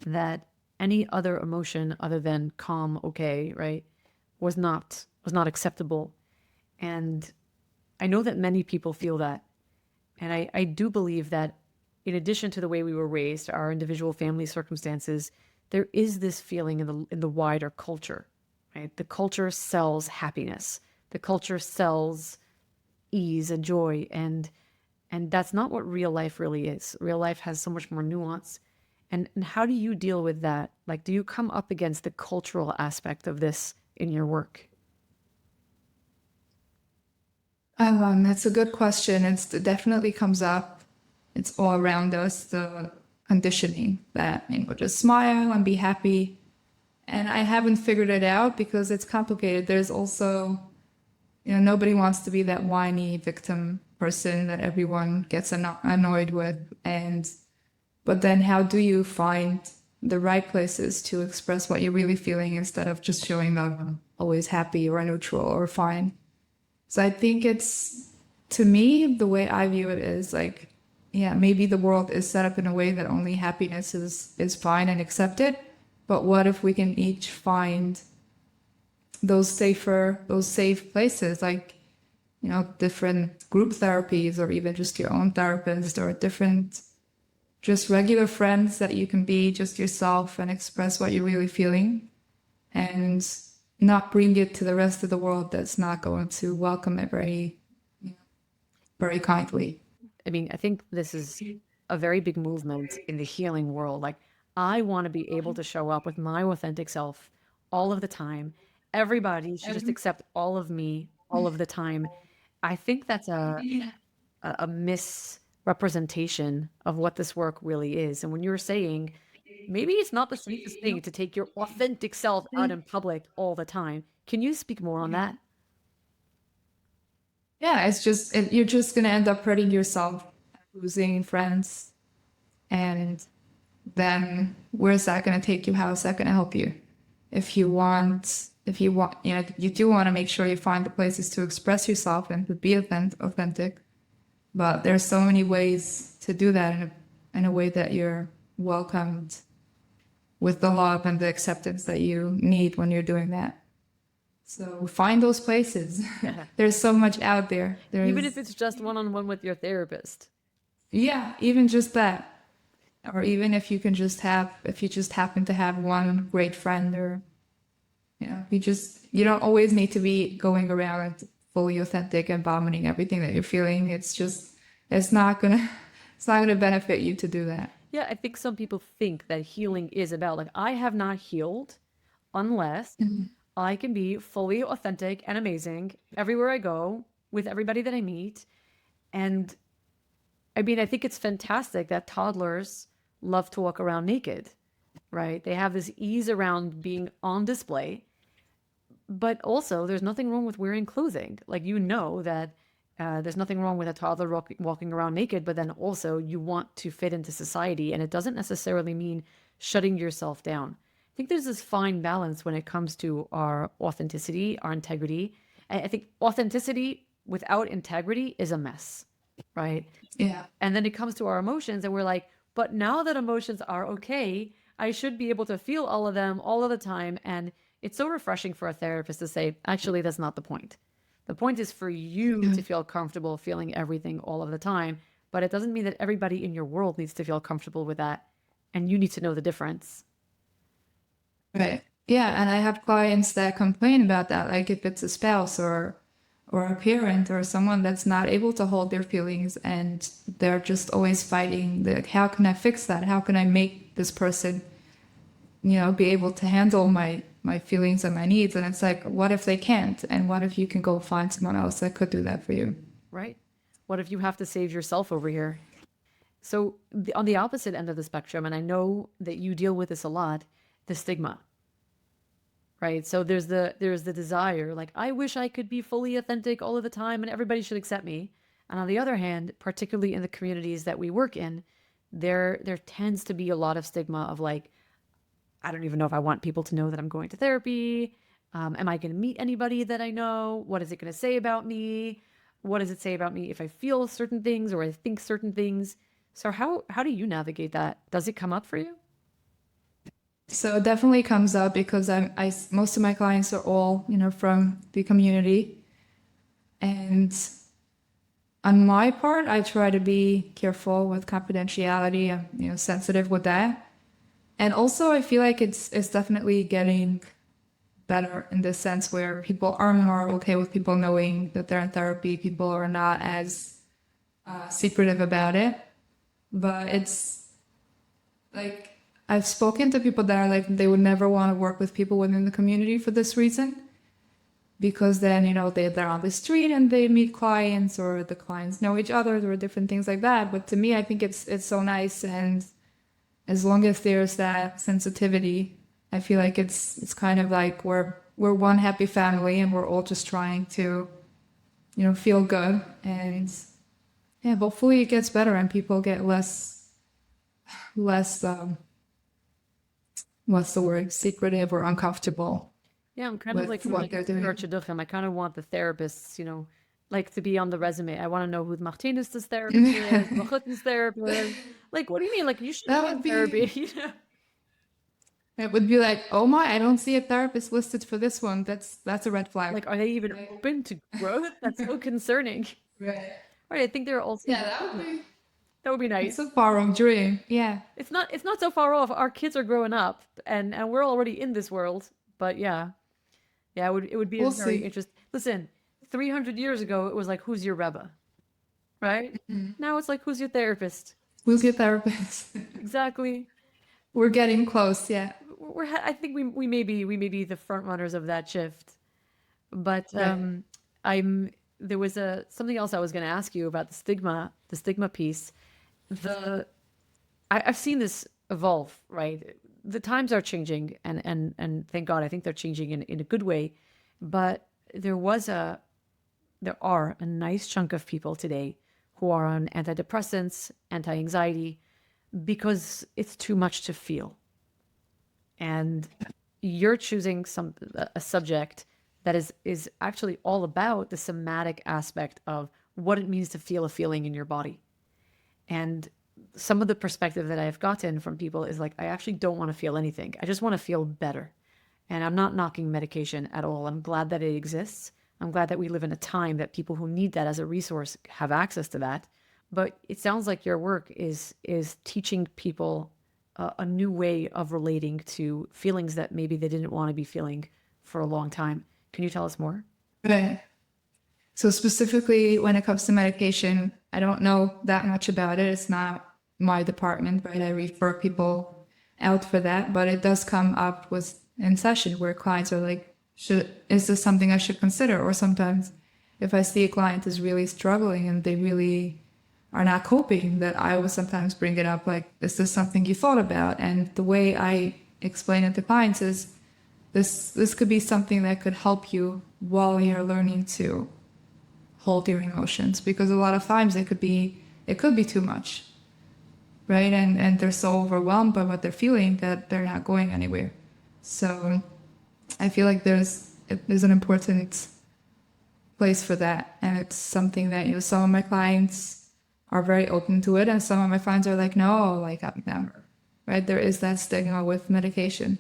that any other emotion other than calm, okay, right, was not acceptable. And I know that many people feel that. And I do believe that in addition to the way we were raised, our individual family circumstances, there is this feeling in the wider culture, right? The culture sells happiness. The culture sells ease and joy, and that's not what real life really is. Real life has so much more nuance. And how do you deal with that? Like, do you come up against the cultural aspect of this in your work? That's a good question. It definitely comes up. It's all around us, the conditioning that, just smile and be happy. And I haven't figured it out because it's complicated. There's also, nobody wants to be that whiny victim person that everyone gets annoyed with. But then how do you find the right places to express what you're really feeling instead of just showing up always happy or neutral or fine? So I think it's, to me, the way I view it is like, yeah, maybe the world is set up in a way that only happiness is fine and accepted. But what if we can each find those safe places, like, you know, different group therapies or even just your own therapist or different, just regular friends that you can be just yourself and express what you're really feeling and not bring it to the rest of the world that's not going to welcome it very kindly. I mean, I think this is a very big movement in the healing world. Like, I want to be able to show up with my authentic self all of the time. Everybody should just accept all of me all of the time. I think that's a misrepresentation of what this work really is. And when you're saying maybe it's not the safest thing to take your authentic self out in public all the time, can you speak more on that? Yeah, it's just you're just gonna end up hurting yourself, losing friends, and then where's that gonna take you? How is that gonna help you? If you want, you know, you do want to make sure you find the places to express yourself and to be authentic. But there's so many ways to do that in a way that you're welcomed with the love and the acceptance that you need when you're doing that. So find those places. There's so much out there. Even if it's just one-on-one with your therapist. Yeah, even just that. Or even if if you just happen to have one great friend, or, you know, you don't always need to be going around fully authentic and vomiting everything that you're feeling. It's not gonna, it's not gonna benefit you to do that. Yeah, I think some people think that healing is about, like, I have not healed unless I can be fully authentic and amazing everywhere I go with everybody that I meet. And I mean, I think it's fantastic that toddlers love to walk around naked, right? They have this ease around being on display. But also, there's nothing wrong with wearing clothing. Like, you know that there's nothing wrong with a toddler walking around naked, but then also you want to fit into society. And it doesn't necessarily mean shutting yourself down. I think there's this fine balance when it comes to our authenticity, our integrity. I think authenticity without integrity is a mess, right? Yeah. And then it comes to our emotions, and we're like, but now that emotions are okay, I should be able to feel all of them all of the time. And it's so refreshing for a therapist to say, actually, that's not the point. The point is for you to feel comfortable feeling everything all of the time. But it doesn't mean that everybody in your world needs to feel comfortable with that. And you need to know the difference. Right. Yeah, and I have clients that complain about that, like if it's a spouse or a parent or someone that's not able to hold their feelings and they're just always fighting, like, how can I fix that? How can I make this person, you know, be able to handle my feelings and my needs? And it's like, what if they can't? And what if you can go find someone else that could do that for you? Right? What if you have to save yourself over here? So, on the opposite end of the spectrum, and I know that you deal with this a lot, the stigma, right? So there's the desire, like, I wish I could be fully authentic all of the time and everybody should accept me. And on the other hand, particularly in the communities that we work in, there tends to be a lot of stigma of, like, I don't even know if I want people to know that I'm going to therapy. Am I going to meet anybody that I know? What is it going to say about me? What does it say about me if I feel certain things or I think certain things? So how do you navigate that? Does it come up for you? So it definitely comes up because most of my clients are all, you know, from the community. And on my part, I try to be careful with confidentiality. I'm, you know, sensitive with that. And also I feel like it's definitely getting better in the sense where people are more okay with people knowing that they're in therapy. People are not as secretive about it. But it's like, I've spoken to people that are like, they would never want to work with people within the community for this reason. Because then, you know, they're on the street and they meet clients, or the clients know each other, or different things like that. But to me, I think it's so nice. And as long as there's that sensitivity, I feel like it's kind of like we're one happy family and we're all just trying to, you know, feel good. And yeah, hopefully it gets better and people get less what's the word, secretive or uncomfortable Yeah, I'm kind of like with from what like they're doing. Shidduchim. I kind of want the therapists, you know, like to be on the resume. I want to know who Martinez's therapist is, Mahut's therapist. Like, what do you mean? Like, you should That be in would therapy, be you know? it would be like, oh my, I don't see a therapist listed for this one. That's a red flag. Like, are they even Right. open to growth? That's so concerning. Right. Right. I think there are also Yeah, that would be that would be it's a nice. far off dream. Yeah. It's not so far off. Our kids are growing up and we're already in this world. But yeah. Yeah, it would be a We'll very see. interesting. Listen, 300 years ago it was like who's your Rebbe, right? Now it's like who's your therapist? We'll see a therapist. Exactly. We're getting close, yeah. I think we may be the front runners of that shift. But Right. I'm there was a something else I was going to ask you about the stigma piece. The I've seen this evolve, right? The times are changing, and thank God, I think they're changing in a good way. But there are a nice chunk of people today who are on antidepressants, anti-anxiety, because it's too much to feel. And you're choosing a subject that is actually all about the somatic aspect of what it means to feel a feeling in your body. And some of the perspective that I've gotten from people is like, I actually don't want to feel anything. I just want to feel better. And I'm not knocking medication at all. I'm glad that it exists. I'm glad that we live in a time that people who need that as a resource have access to that. But it sounds like your work is teaching people a new way of relating to feelings that maybe they didn't want to be feeling for a long time. Can you tell us more? Right. So specifically when it comes to medication, I don't know that much about it. It's not my department, right? I refer people out for that, but it does come up with in session where clients are like, is this something I should consider? Or sometimes if I see a client is really struggling and they really are not coping, that I will sometimes bring it up like, is this something you thought about? And the way I explain it to clients is this could be something that could help you while you're learning to hold your emotions, because a lot of times it could be too much, right? And they're so overwhelmed by what they're feeling that they're not going anywhere. So I feel like there's an important place for that, and it's something that some of my clients are very open to it, and some of my clients are like, no, like I've never, right? There is that stigma with medication,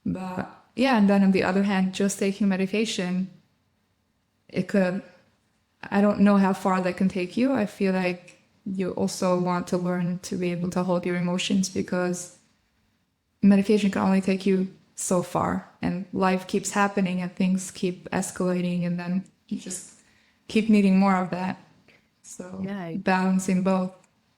but yeah. And then on the other hand, just taking medication, it could, I don't know how far that can take you. I feel like you also want to learn to be able to hold your emotions, because medication can only take you so far, and life keeps happening and things keep escalating, and then you just keep needing more of that. So Yeah, balancing both.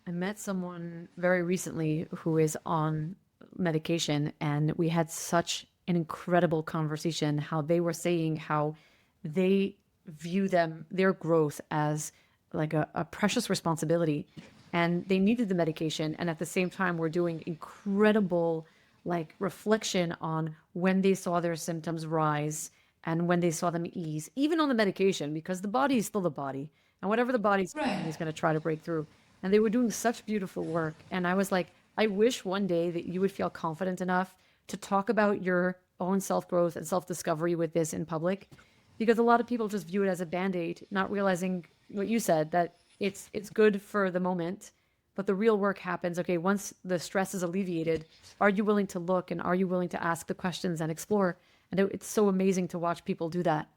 I met someone very recently who is on medication, and we had such an incredible conversation. How they were saying how they view their growth as like a precious responsibility, and they needed the medication. And at the same time, we're doing incredible like reflection on when they saw their symptoms rise and when they saw them ease, even on the medication, because the body is still the body, and whatever the body's feeling Right. is going to try to break through. And they were doing such beautiful work. And I was like, I wish one day that you would feel confident enough to talk about your own self growth and self discovery with this in public, because a lot of people just view it as a band aid, not realizing what you said, that it's good for the moment, but the real work happens. Okay, once the stress is alleviated, are you willing to look and are you willing to ask the questions and explore? And it's so amazing to watch people do that.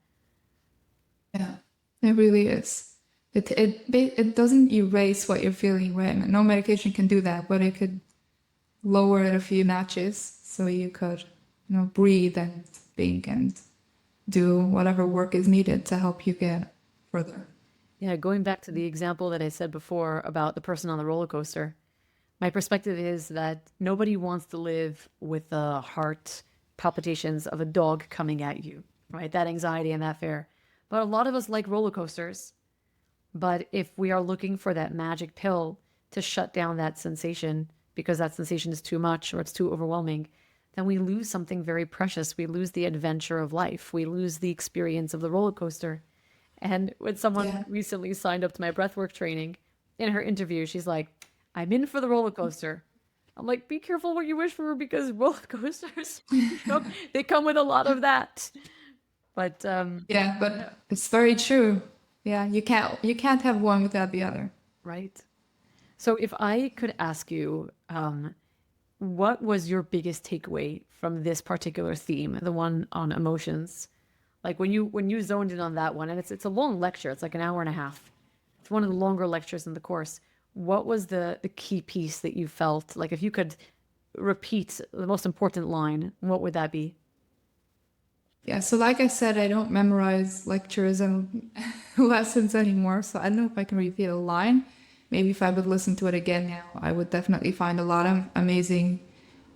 Yeah, it really is. It doesn't erase what you're feeling, right? No medication can do that, but it could lower it a few notches so you could, breathe and think and do whatever work is needed to help you get further. Yeah, going back to the example that I said before about the person on the roller coaster, my perspective is that nobody wants to live with the heart palpitations of a dog coming at you, right? That anxiety and that fear. But a lot of us like roller coasters. But if we are looking for that magic pill to shut down that sensation because that sensation is too much or it's too overwhelming, then we lose something very precious. We lose the adventure of life. We lose the experience of the roller coaster. And when someone Yeah. recently signed up to my breathwork training, in her interview, she's like, I'm in for the roller coaster. I'm like, be careful what you wish for, because roller coasters, they come with a lot of that. But Yeah, but it's very true. Yeah, you can't have one without the other. Right. So if I could ask you, what was your biggest takeaway from this particular theme, the one on emotions? Like when you zoned in on that one, and it's a long lecture, it's like an hour and a half. It's one of the longer lectures in the course. What was the key piece that you felt like if you could repeat the most important line, what would that be? Yeah, so like I said, I don't memorize lectures and lessons anymore, so I don't know if I can repeat a line. Maybe if I would listen to it again now, I would definitely find a lot of amazing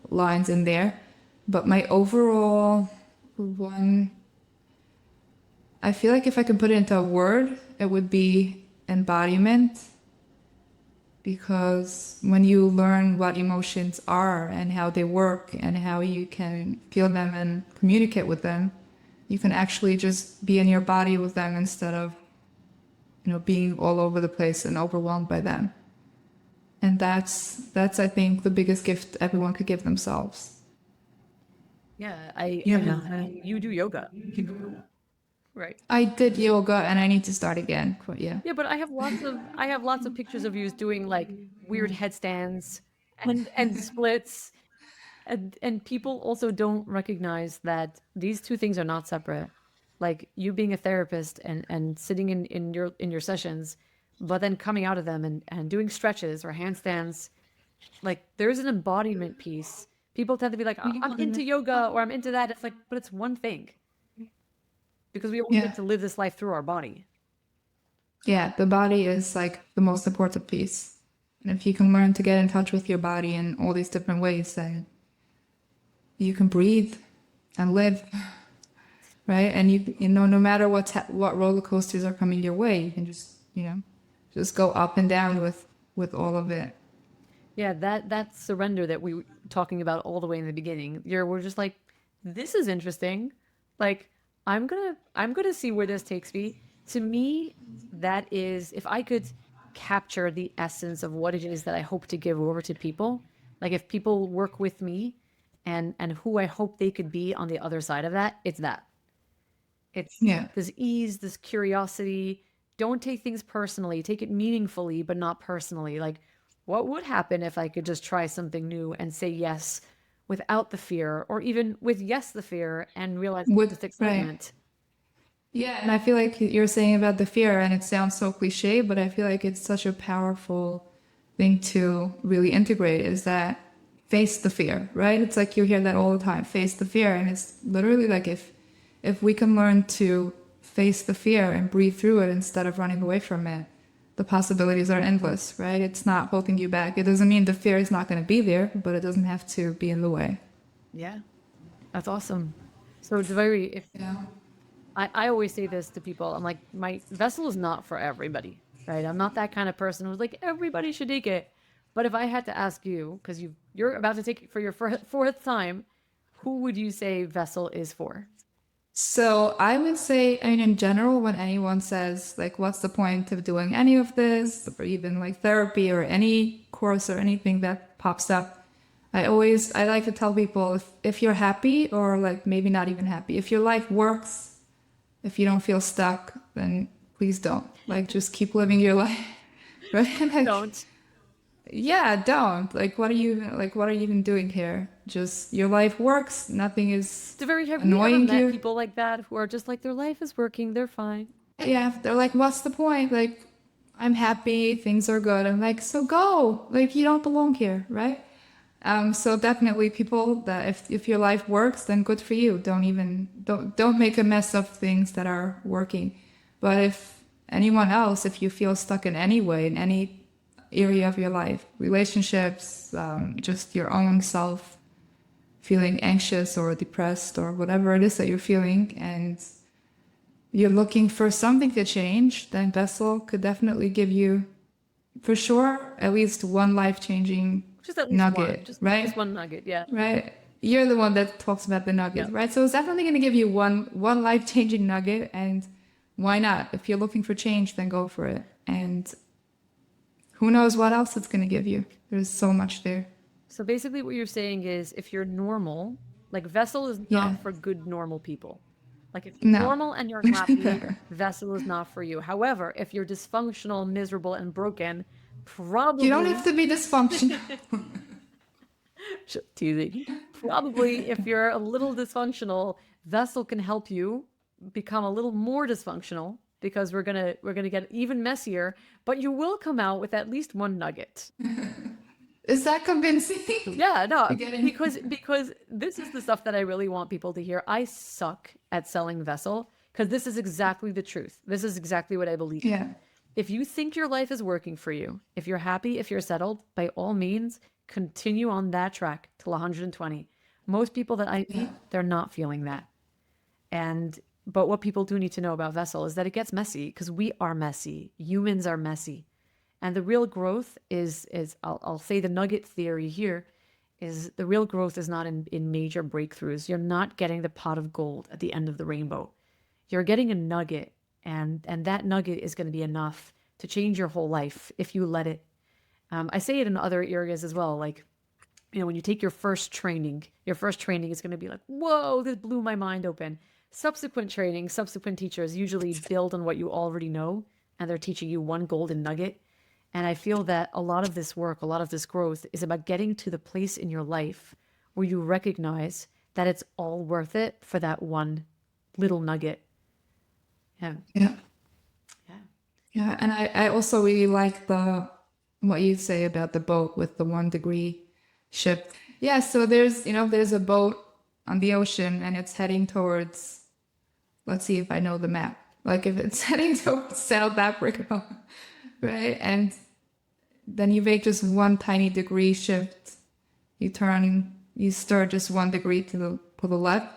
lines in there. But my overall one, I feel like if I could put it into a word, it would be embodiment. Because when you learn what emotions are and how they work and how you can feel them and communicate with them, you can actually just be in your body with them instead of, being all over the place and overwhelmed by them. And that's I think the biggest gift everyone could give themselves. Yeah, you do yoga, right? I did yoga and I need to start again, but yeah. Yeah, but I have lots of pictures of you doing like weird headstands and splits. And people also don't recognize that these two things are not separate. Like you being a therapist and sitting in your sessions, but then coming out of them and doing stretches or handstands, like there's an embodiment piece. People tend to be like, I'm into yoga or I'm into that. It's like, but it's one thing because we only Yeah. get to live this life through our body. Yeah, the body is like the most important piece. And if you can learn to get in touch with your body in all these different ways, then you can breathe and live, right? And no matter what roller coasters are coming your way, you can just go up and down with all of it. Yeah, that surrender that we were talking about all the way in the beginning. We're just like, this is interesting. Like, I'm gonna see where this takes me. To me, that is if I could capture the essence of what it is that I hope to give over to people, like if people work with me and who I hope they could be on the other side of that, it's that. It's Yeah. this ease, this curiosity. Don't take things personally. Take it meaningfully, but not personally. Like, what would happen if I could just try something new and say yes without the fear, or even with yes, the fear, and realize it's just Right. excitement? Yeah, and I feel like you're saying about the fear, and it sounds so cliche, but I feel like it's such a powerful thing to really integrate is that face the fear, right? It's like you hear that all the time, face the fear. And it's literally like if we can learn to face the fear and breathe through it instead of running away from it, the possibilities are endless, right? It's not holding you back. It doesn't mean the fear is not going to be there, but it doesn't have to be in the way. Yeah, that's awesome. So, Devoiry, if Yeah. I always say this to people, I'm like, my vessel is not for everybody, right? I'm not that kind of person who's like, everybody should take it. But if I had to ask you, because you're about to take it for your fourth time, who would you say vessel is for? So I would say, I mean, in general, when anyone says, like, what's the point of doing any of this, or even like therapy or any course or anything that pops up, I like to tell people if you're happy or like maybe not even happy, if your life works, if you don't feel stuck, then please don't. Like, just keep living your life. Right? Like, Don't. yeah, don't. What are you even doing here? Just your life works, nothing is Devoiry, have we ever annoying met you. people like that who are just like their life is working, they're fine? Yeah, they're like, what's the point? Like, I'm happy, things are good. I'm like, so go. Like, you don't belong here, right? So definitely people that if your life works, then good for you. Don't make a mess of things that are working. But if anyone else, if you feel stuck in any way, in any area of your life, relationships, just your own self, feeling anxious or depressed or whatever it is that you're feeling, and you're looking for something to change, then Vessel could definitely give you, for sure, at least one life-changing Just at least one. nugget, Just right? one nugget, yeah. Right? You're the one that talks about the Yeah. nugget, right? So it's definitely going to give you one life-changing nugget, and why not? If you're looking for change, then go for it. And who knows what else it's going to give you? There's so much there. So basically what you're saying is if you're normal, like vessel is Yeah. not for good normal people. Like if you're No. normal and you're happy, vessel is not for you. However, if you're dysfunctional, miserable, and broken, You don't have probably to be dysfunctional. teasing. Probably if you're a little dysfunctional, vessel can help you become a little more dysfunctional because we're gonna get even messier, but you will come out with at least one nugget. Is that convincing? Yeah, no, You're getting... because this is the stuff that I really want people to hear. I suck at selling vessel because this is exactly the truth. This is exactly what I believe. Yeah. If you think your life is working for you, if you're happy, if you're settled, by all means, continue on that track till 120. Most people that I meet, they're not feeling that. But what people do need to know about vessel is that it gets messy because we are messy. Humans are messy. And the real growth is I'll say the nugget theory here is the real growth is not in major breakthroughs. You're not getting the pot of gold at the end of the rainbow. You're getting a nugget, and that nugget is going to be enough to change your whole life if you let it. I say it in other areas as well. Like, when you take your first training is going to be like, whoa, this blew my mind open. Subsequent training, subsequent teachers usually build on what you already know, and they're teaching you one golden nugget. And I feel that a lot of this work, a lot of this growth is about getting to the place in your life where you recognize that it's all worth it for that one little nugget. Yeah. Yeah. Yeah. Yeah. And I also really like what you say about the boat with the 1 degree shift. Yeah. So there's a boat on the ocean and it's heading towards, let's see if I know the map. Like if it's heading towards South Africa, right? And then you make just 1 tiny degree shift. You stir just 1 degree to the left.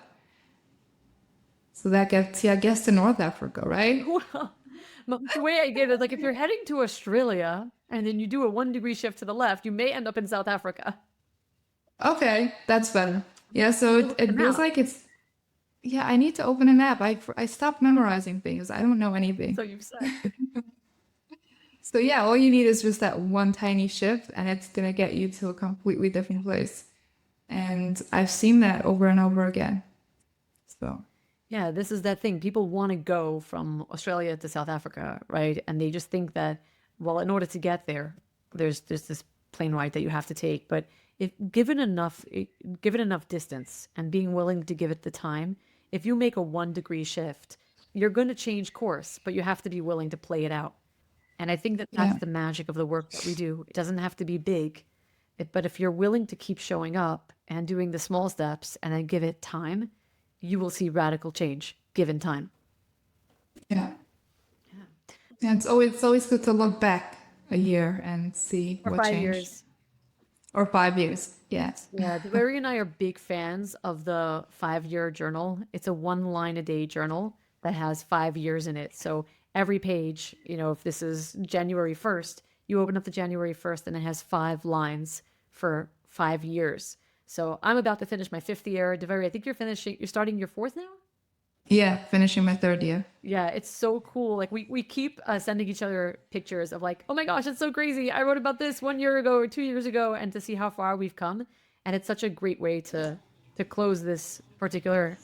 So that gets you, I guess, to North Africa, right? Well, the way I get it, like if you're heading to Australia and then you do a 1 degree shift to the left, you may end up in South Africa. Okay, that's better. Yeah, so it feels like it's... Yeah, I need to open a map. I stopped memorizing things. I don't know anything. So you've said. So yeah, all you need is just that 1 tiny shift and it's going to get you to a completely different place. And I've seen that over and over again. So... Yeah, this is that thing. People want to go from Australia to South Africa, right? And they just think that, well, in order to get there, there's this plane ride that you have to take. But if given enough distance and being willing to give it the time, if you make a 1 degree shift, you're going to change course, but you have to be willing to play it out. And I think that that's the magic of the work that we do. It doesn't have to be big, but if you're willing to keep showing up and doing the small steps and then give it time, you will see radical change given time. Yeah. Yeah, it's always good to look back a year and see Or what 5 changed. years. Or 5 years, yes. Yeah, Devoiry and I are big fans of the 5-year journal. It's a 1 line a day journal that has 5 years in it. So every page, if this is January 1st, you open up the January 1st and it has 5 lines for 5 years. So I'm about to finish my 5th year. Devoiry, I think you're starting your 4th now? Yeah, finishing my 3rd year. Yeah, it's so cool. Like we keep sending each other pictures of like, oh my gosh, it's so crazy. I wrote about this 1 year ago or 2 years ago, and to see how far we've come. And it's such a great way to close this particular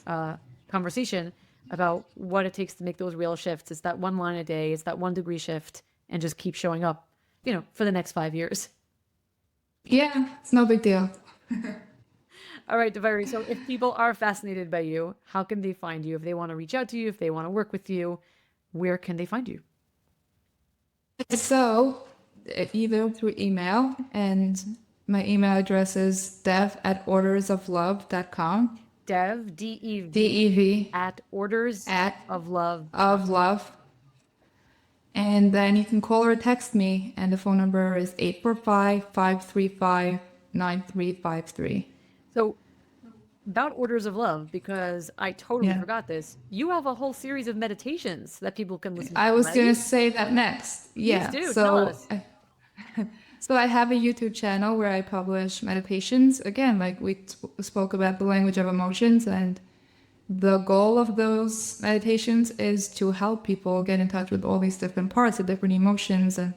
conversation about what it takes to make those real shifts. It's that 1 line a day. It's that 1 degree shift, and just keep showing up, for the next 5 years. Yeah, it's no big deal. All right, Devoiry. So if people are fascinated by you, how can they find you? If they want to reach out to you, if they want to work with you, where can they find you? So either through email, and my email address is dev@ordersoflove.com. Dev, D-E-V, DEV at orders of love. of love. And then you can call or text me, and the phone number is 845-535-9353. So about Orders of Love, because I totally forgot this, you have a whole series of meditations that people can listen to. I was right? going to say that next. Yeah. Please do, tell us. So I have a YouTube channel where I publish meditations. Again, like we spoke about the language of emotions, and the goal of those meditations is to help people get in touch with all these different parts, the different emotions, and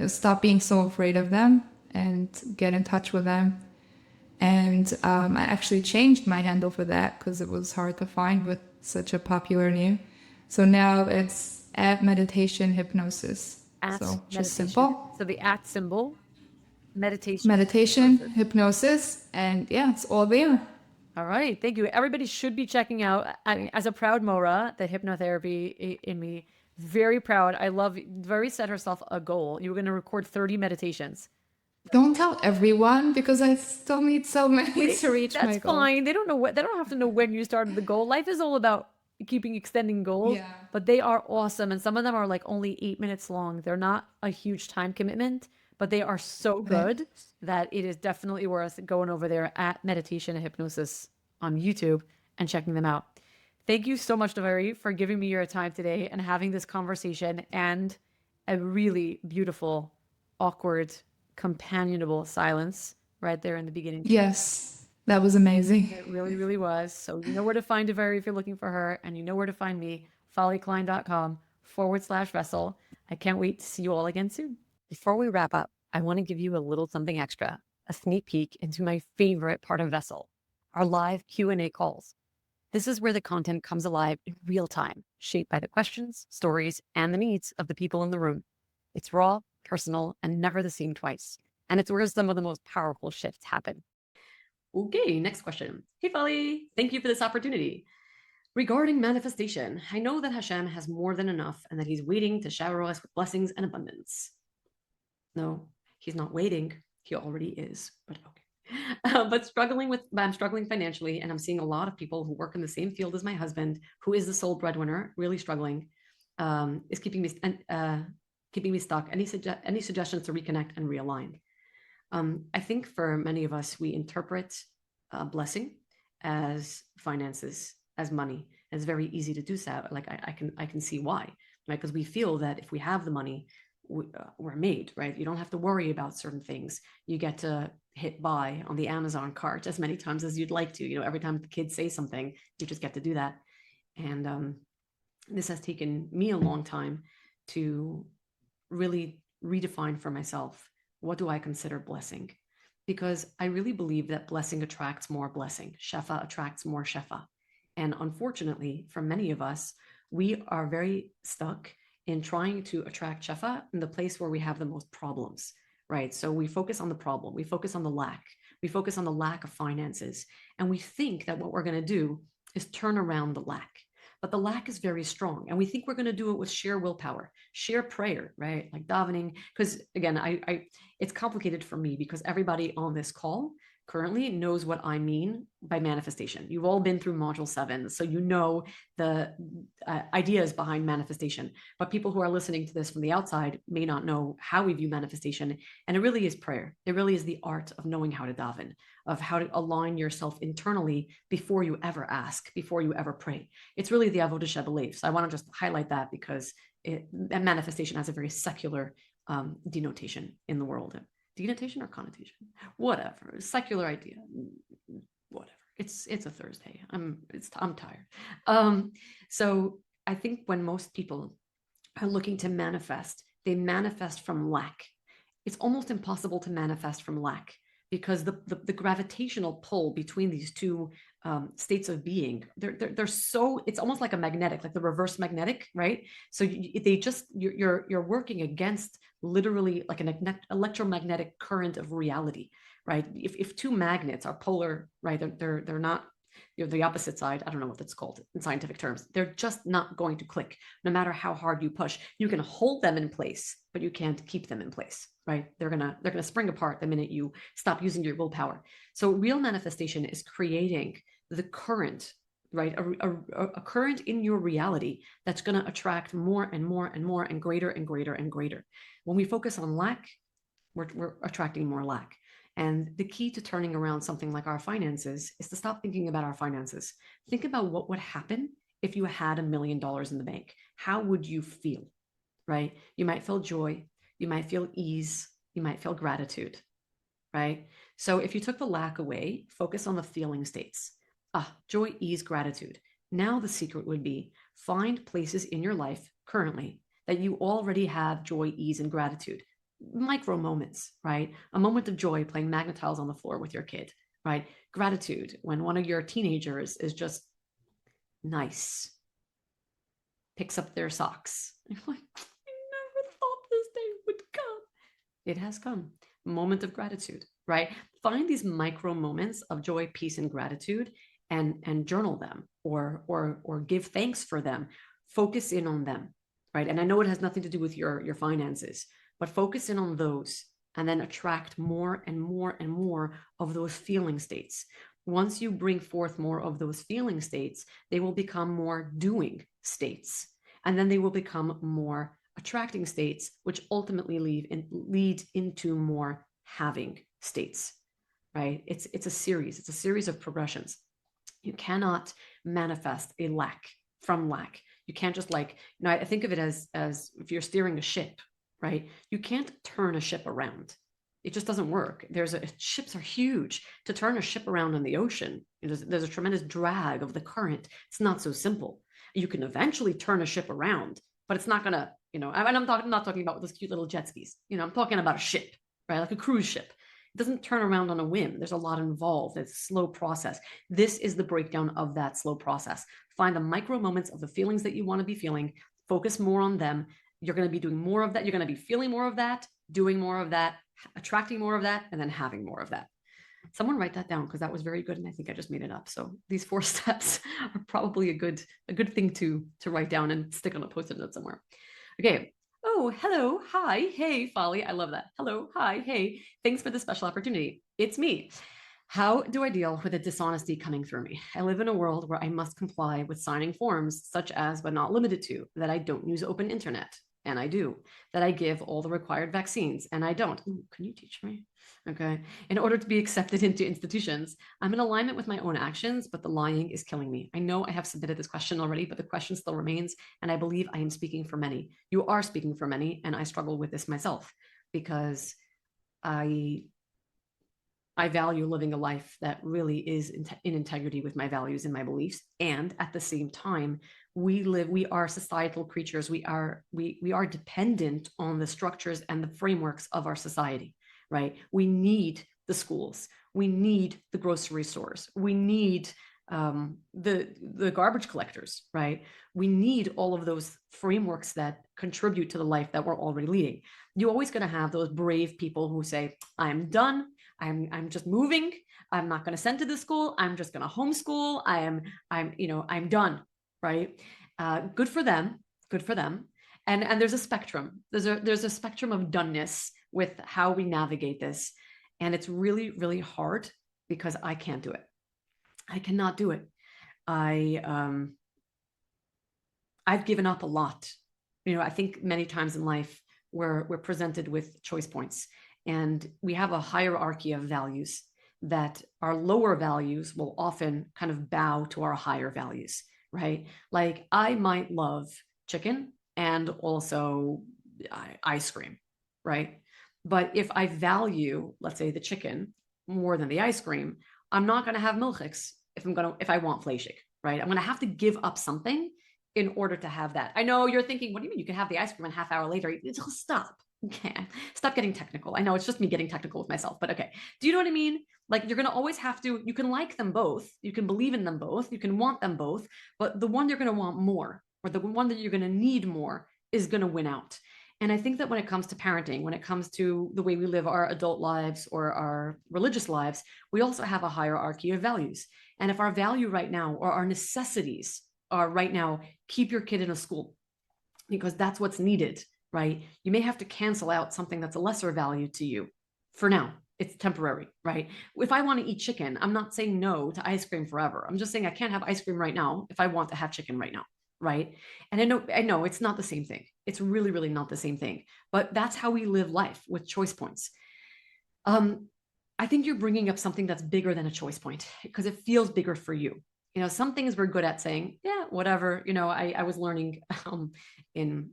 stop being so afraid of them and get in touch with them. And I actually changed my handle for that because it was hard to find with such a popular name. So now it's at meditation hypnosis. At So just meditation. simple. So the at symbol, meditation. Meditation, hypnosis, and yeah, it's all there. All right, thank you. Everybody should be checking out. I mean, as a proud Mora, the hypnotherapy in me, very proud. I love. Very set herself a goal. You were going to record 30 meditations. Don't tell everyone because I still need so many to reach That's my goal. fine. They don't know what. They don't have to know when you started the goal. Life is all about keeping extending goals. Yeah. But they are awesome, and some of them are like only 8 minutes long. They're not a huge time commitment, but they are so good that it is definitely worth going over there at Meditation and Hypnosis on YouTube and checking them out. Thank you so much, Devoiry, for giving me your time today and having this conversation and a really beautiful, awkward, companionable silence right there in the beginning. Yes, that was amazing. It really, really was. So you know where to find Devoiry if you're looking for her, and you know where to find me, fallyklein.com/vessel. I can't wait to see you all again soon. Before we wrap up, I want to give you a little something extra, a sneak peek into my favorite part of Vessel, our live Q&A calls. This is where the content comes alive in real time, shaped by the questions, stories, and the needs of the people in the room. It's raw, personal, and never the same twice. And it's where some of the most powerful shifts happen. Okay, next question. Hey, Fally, thank you for this opportunity. Regarding manifestation, I know that Hashem has more than enough and that he's waiting to shower us with blessings and abundance. No, he's not waiting. He already is, but okay. I'm struggling financially, and I'm seeing a lot of people who work in the same field as my husband, who is the sole breadwinner, really struggling, is keeping me stuck. Any suggestions to reconnect and realign? I think for many of us, we interpret blessing as finances, as money. And it's very easy to do so. Like I can see why, right? Because we feel that if we have the money, we're made, right? You don't have to worry about certain things. You get to hit buy on the Amazon cart as many times as you'd like to. You know, every time the kids say something, you just get to do that. And this has taken me a long time to really redefine for myself, what do I consider blessing? Because I really believe that blessing attracts more blessing. Shefa attracts more shefa. And unfortunately, for many of us, we are very stuck in trying to attract shefa in the place where we have the most problems, right? So we focus on the problem, we focus on the lack, we focus on the lack of finances, and we think that what we're going to do is turn around the lack. But the lack is very strong, and we think we're going to do it with sheer willpower, sheer prayer, right? Like davening. Because again, it's complicated for me because everybody on this call currently knows what I mean by manifestation. You've all been through module 7, so you know the ideas behind manifestation. But people who are listening to this from the outside may not know how we view manifestation. And it really is prayer. It really is the art of knowing how to daven, of how to align yourself internally before you ever ask, before you ever pray. It's really the avodah shebelev. So I want to just highlight that because manifestation has a very secular denotation in the world. Denotation or connotation, whatever, secular idea, whatever. It's a Thursday. I'm tired. So I think when most people are looking to manifest, they manifest from lack. It's almost impossible to manifest from lack because the gravitational pull between these two states of being, they're so, it's almost like a magnetic, like the reverse magnetic, right? So you're working against literally like an electromagnetic current of reality, right? If two magnets are polar, right, they're not, you're the opposite side. I don't know what that's called in scientific terms. They're just not going to click no matter how hard you push. You can hold them in place, but you can't keep them in place, right? They're gonna spring apart the minute you stop using your willpower. So real manifestation is creating the current, right? A current in your reality that's going to attract more and more and more and greater and greater and greater. When we focus on lack, we're attracting more lack. And the key to turning around something like our finances is to stop thinking about our finances. Think about what would happen if you had $1 million in the bank. How would you feel, right? You might feel joy, you might feel ease, you might feel gratitude, right? So if you took the lack away, focus on the feeling states. Joy, ease, gratitude. Now the secret would be find places in your life currently that you already have joy, ease, and gratitude. Micro moments, right? A moment of joy playing Magna-Tiles on the floor with your kid, right? Gratitude when one of your teenagers is just Nice. Picks up their socks. You're like, I never thought this day would come. It has come. Moment of gratitude, right? Find these micro moments of joy, peace, and gratitude, and journal them, or give thanks for them. Focus in on them, right? And I know it has nothing to do with your finances, but focus in on those, and then attract more and more and more of those feeling states. Once you bring forth more of those feeling states, they will become more doing states, and then they will become more attracting states, which ultimately lead into more having states, right? It's a series. It's a series of progressions. You cannot manifest a lack from lack. You can't just like, I think of it as if you're steering a ship, right? You can't turn a ship around. It just doesn't work. Ships are huge. To turn a ship around in the ocean, there's a tremendous drag of the current. It's not so simple. You can eventually turn a ship around, but it's not gonna, and I'm not talking about those cute little jet skis. I'm talking about a ship, right? Like a cruise ship. It doesn't turn around on a whim. There's a lot involved. It's a slow process. This is the breakdown of that slow process. Find the micro moments of the feelings that you want to be feeling. Focus more on them. You're going to be doing more of that. You're going to be feeling more of that, doing more of that, attracting more of that, and then having more of that. Someone write that down, because that was very good, and I think I just made it up. So these 4 steps are probably a good thing to write down and stick on a post-it note somewhere. Okay. Oh, hello, hi, hey, Fally. I love that. Hello, hi, hey. Thanks for the special opportunity. It's me. How do I deal with the dishonesty coming through me? I live in a world where I must comply with signing forms, such as, but not limited to, that I don't use open internet, and I do, that I give all the required vaccines, and I don't. Ooh, can you teach me? Okay. In order to be accepted into institutions, I'm in alignment with my own actions, but the lying is killing me. I know I have submitted this question already, but the question still remains, and I believe I am speaking for many. You are speaking for many, and I struggle with this myself, because I value living a life that really is in integrity with my values and my beliefs. And at the same time, we are societal creatures. We are dependent on the structures and the frameworks of our society, right? We need the schools. We need the grocery stores. We need the garbage collectors, right? We need all of those frameworks that contribute to the life that we're already leading. You're always going to have those brave people who say, I'm done. I'm just moving. I'm not going to send to the school. I'm just going to homeschool. I'm done. Right. Good for them. Good for them. And there's a spectrum. There's a spectrum of doneness with how we navigate this. And it's really, really hard, because I can't do it. I cannot do it. I've given up a lot. I think many times in life we're presented with choice points, and we have a hierarchy of values that our lower values will often kind of bow to our higher values, right? Like, I might love chicken and also ice cream, right? But if I value, let's say, the chicken more than the ice cream, I'm not going to have milchiks if I want fleshik, right? I'm going to have to give up something in order to have that. I know you're thinking, what do you mean you can have the ice cream and half hour later? Stop. Okay. Stop getting technical. I know it's just me getting technical with myself, but okay. Do you know what I mean? Like, you're going to always have to, you can like them both. You can believe in them both. You can want them both, but the one you're going to want more, or the one that you're going to need more, is going to win out. And I think that when it comes to parenting, when it comes to the way we live our adult lives or our religious lives, we also have a hierarchy of values. And if our value right now, or our necessities are right now, keep your kid in a school because that's what's needed, right? You may have to cancel out something that's a lesser value to you for now. It's temporary, right? If I want to eat chicken, I'm not saying no to ice cream forever. I'm just saying I can't have ice cream right now if I want to have chicken right now, right? And I know it's not the same thing. It's really, really not the same thing. But that's how we live life, with choice points. I think you're bringing up something that's bigger than a choice point, because it feels bigger for you. Some things we're good at saying, yeah, whatever. I was learning in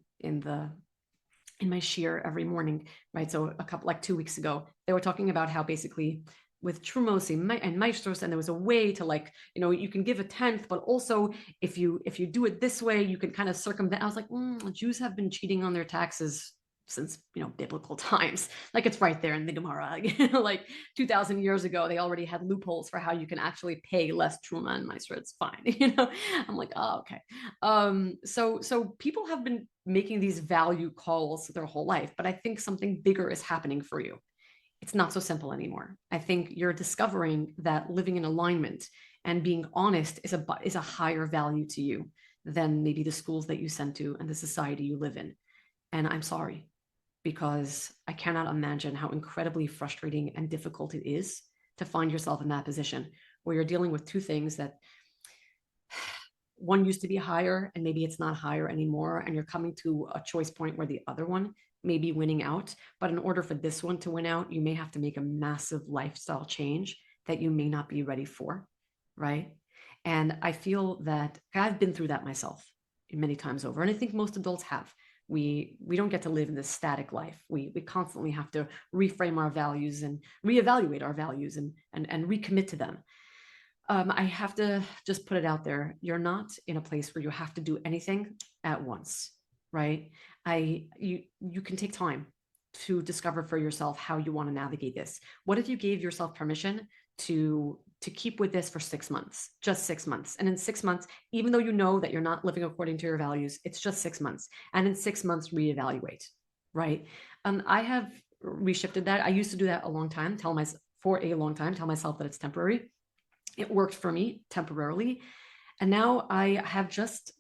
my shir every morning, right? So like 2 weeks ago, they were talking about how basically with Trumos and Maestros, and there was a way to you can give a tenth, but also if you do it this way, you can kind of circumvent. I was like, Jews have been cheating on their taxes since, biblical times. Like it's right there in the Gemara. Like 2,000 years ago, they already had loopholes for how you can actually pay less truma and meiser. It's fine. I'm like, oh, okay. So people have been making these value calls their whole life, but I think something bigger is happening for you. It's not so simple anymore. I think you're discovering that living in alignment and being honest is a higher value to you than maybe the schools that you sent to and the society you live in. And I'm sorry, because I cannot imagine how incredibly frustrating and difficult it is to find yourself in that position where you're dealing with two things that one used to be higher and maybe it's not higher anymore. And you're coming to a choice point where the other one may be winning out. But in order for this one to win out, you may have to make a massive lifestyle change that you may not be ready for. Right. And I feel that I've been through that myself many times over. And I think most adults have. We don't get to live in this static life. We constantly have to reframe our values and reevaluate our values and recommit to them. I have to just put it out there. You're not in a place where you have to do anything at once, right? You can take time to discover for yourself how you want to navigate this. What if you gave yourself permission to keep with this for 6 months, just 6 months? And in 6 months, even though you know that you're not living according to your values, it's just 6 months. And in 6 months, reevaluate, right? I have reshifted that. I used to do that a long time, tell myself that it's temporary. It worked for me temporarily. And now I have just,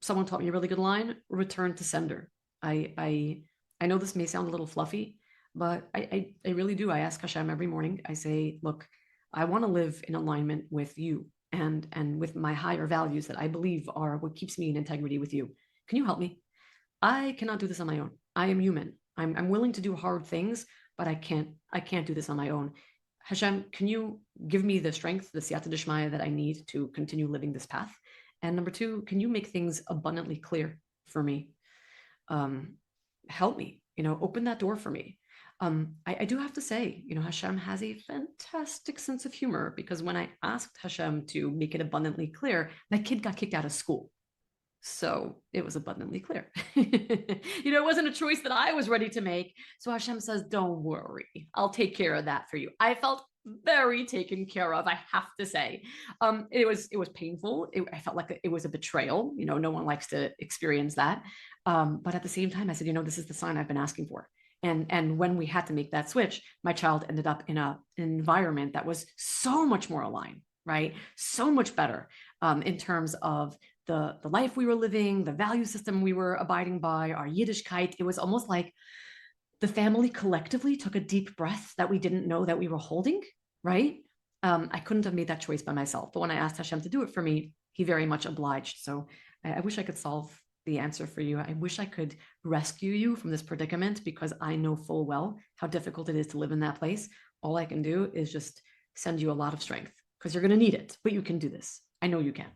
someone taught me a really good line, return to sender. I know this may sound a little fluffy, but I really do. I ask Hashem every morning. I say, look, I want to live in alignment with you and with my higher values that I believe are what keeps me in integrity with you. Can you help me? I cannot do this on my own. I am human. I'm willing to do hard things, but I can't do this on my own. Hashem, can you give me the strength, the siyata d'shmaya that I need to continue living this path? And number two, can you make things abundantly clear for me? Help me, open that door for me. I do have to say, Hashem has a fantastic sense of humor, because when I asked Hashem to make it abundantly clear, my kid got kicked out of school. So it was abundantly clear. It wasn't a choice that I was ready to make. So Hashem says, don't worry, I'll take care of that for you. I felt very taken care of, I have to say. It was painful. I felt like it was a betrayal. No one likes to experience that. But at the same time, I said, this is the sign I've been asking for. And when we had to make that switch, my child ended up in an environment that was so much more aligned, right? So much better in terms of the life we were living, the value system we were abiding by, our Yiddishkeit. It was almost like the family collectively took a deep breath that we didn't know that we were holding, right? I couldn't have made that choice by myself. But when I asked Hashem to do it for me, he very much obliged. So I wish I could solve the answer for you. I wish I could rescue you from this predicament, because I know full well how difficult it is to live in that place. All I can do is just send you a lot of strength, because you're going to need it, but you can do this. I know you can.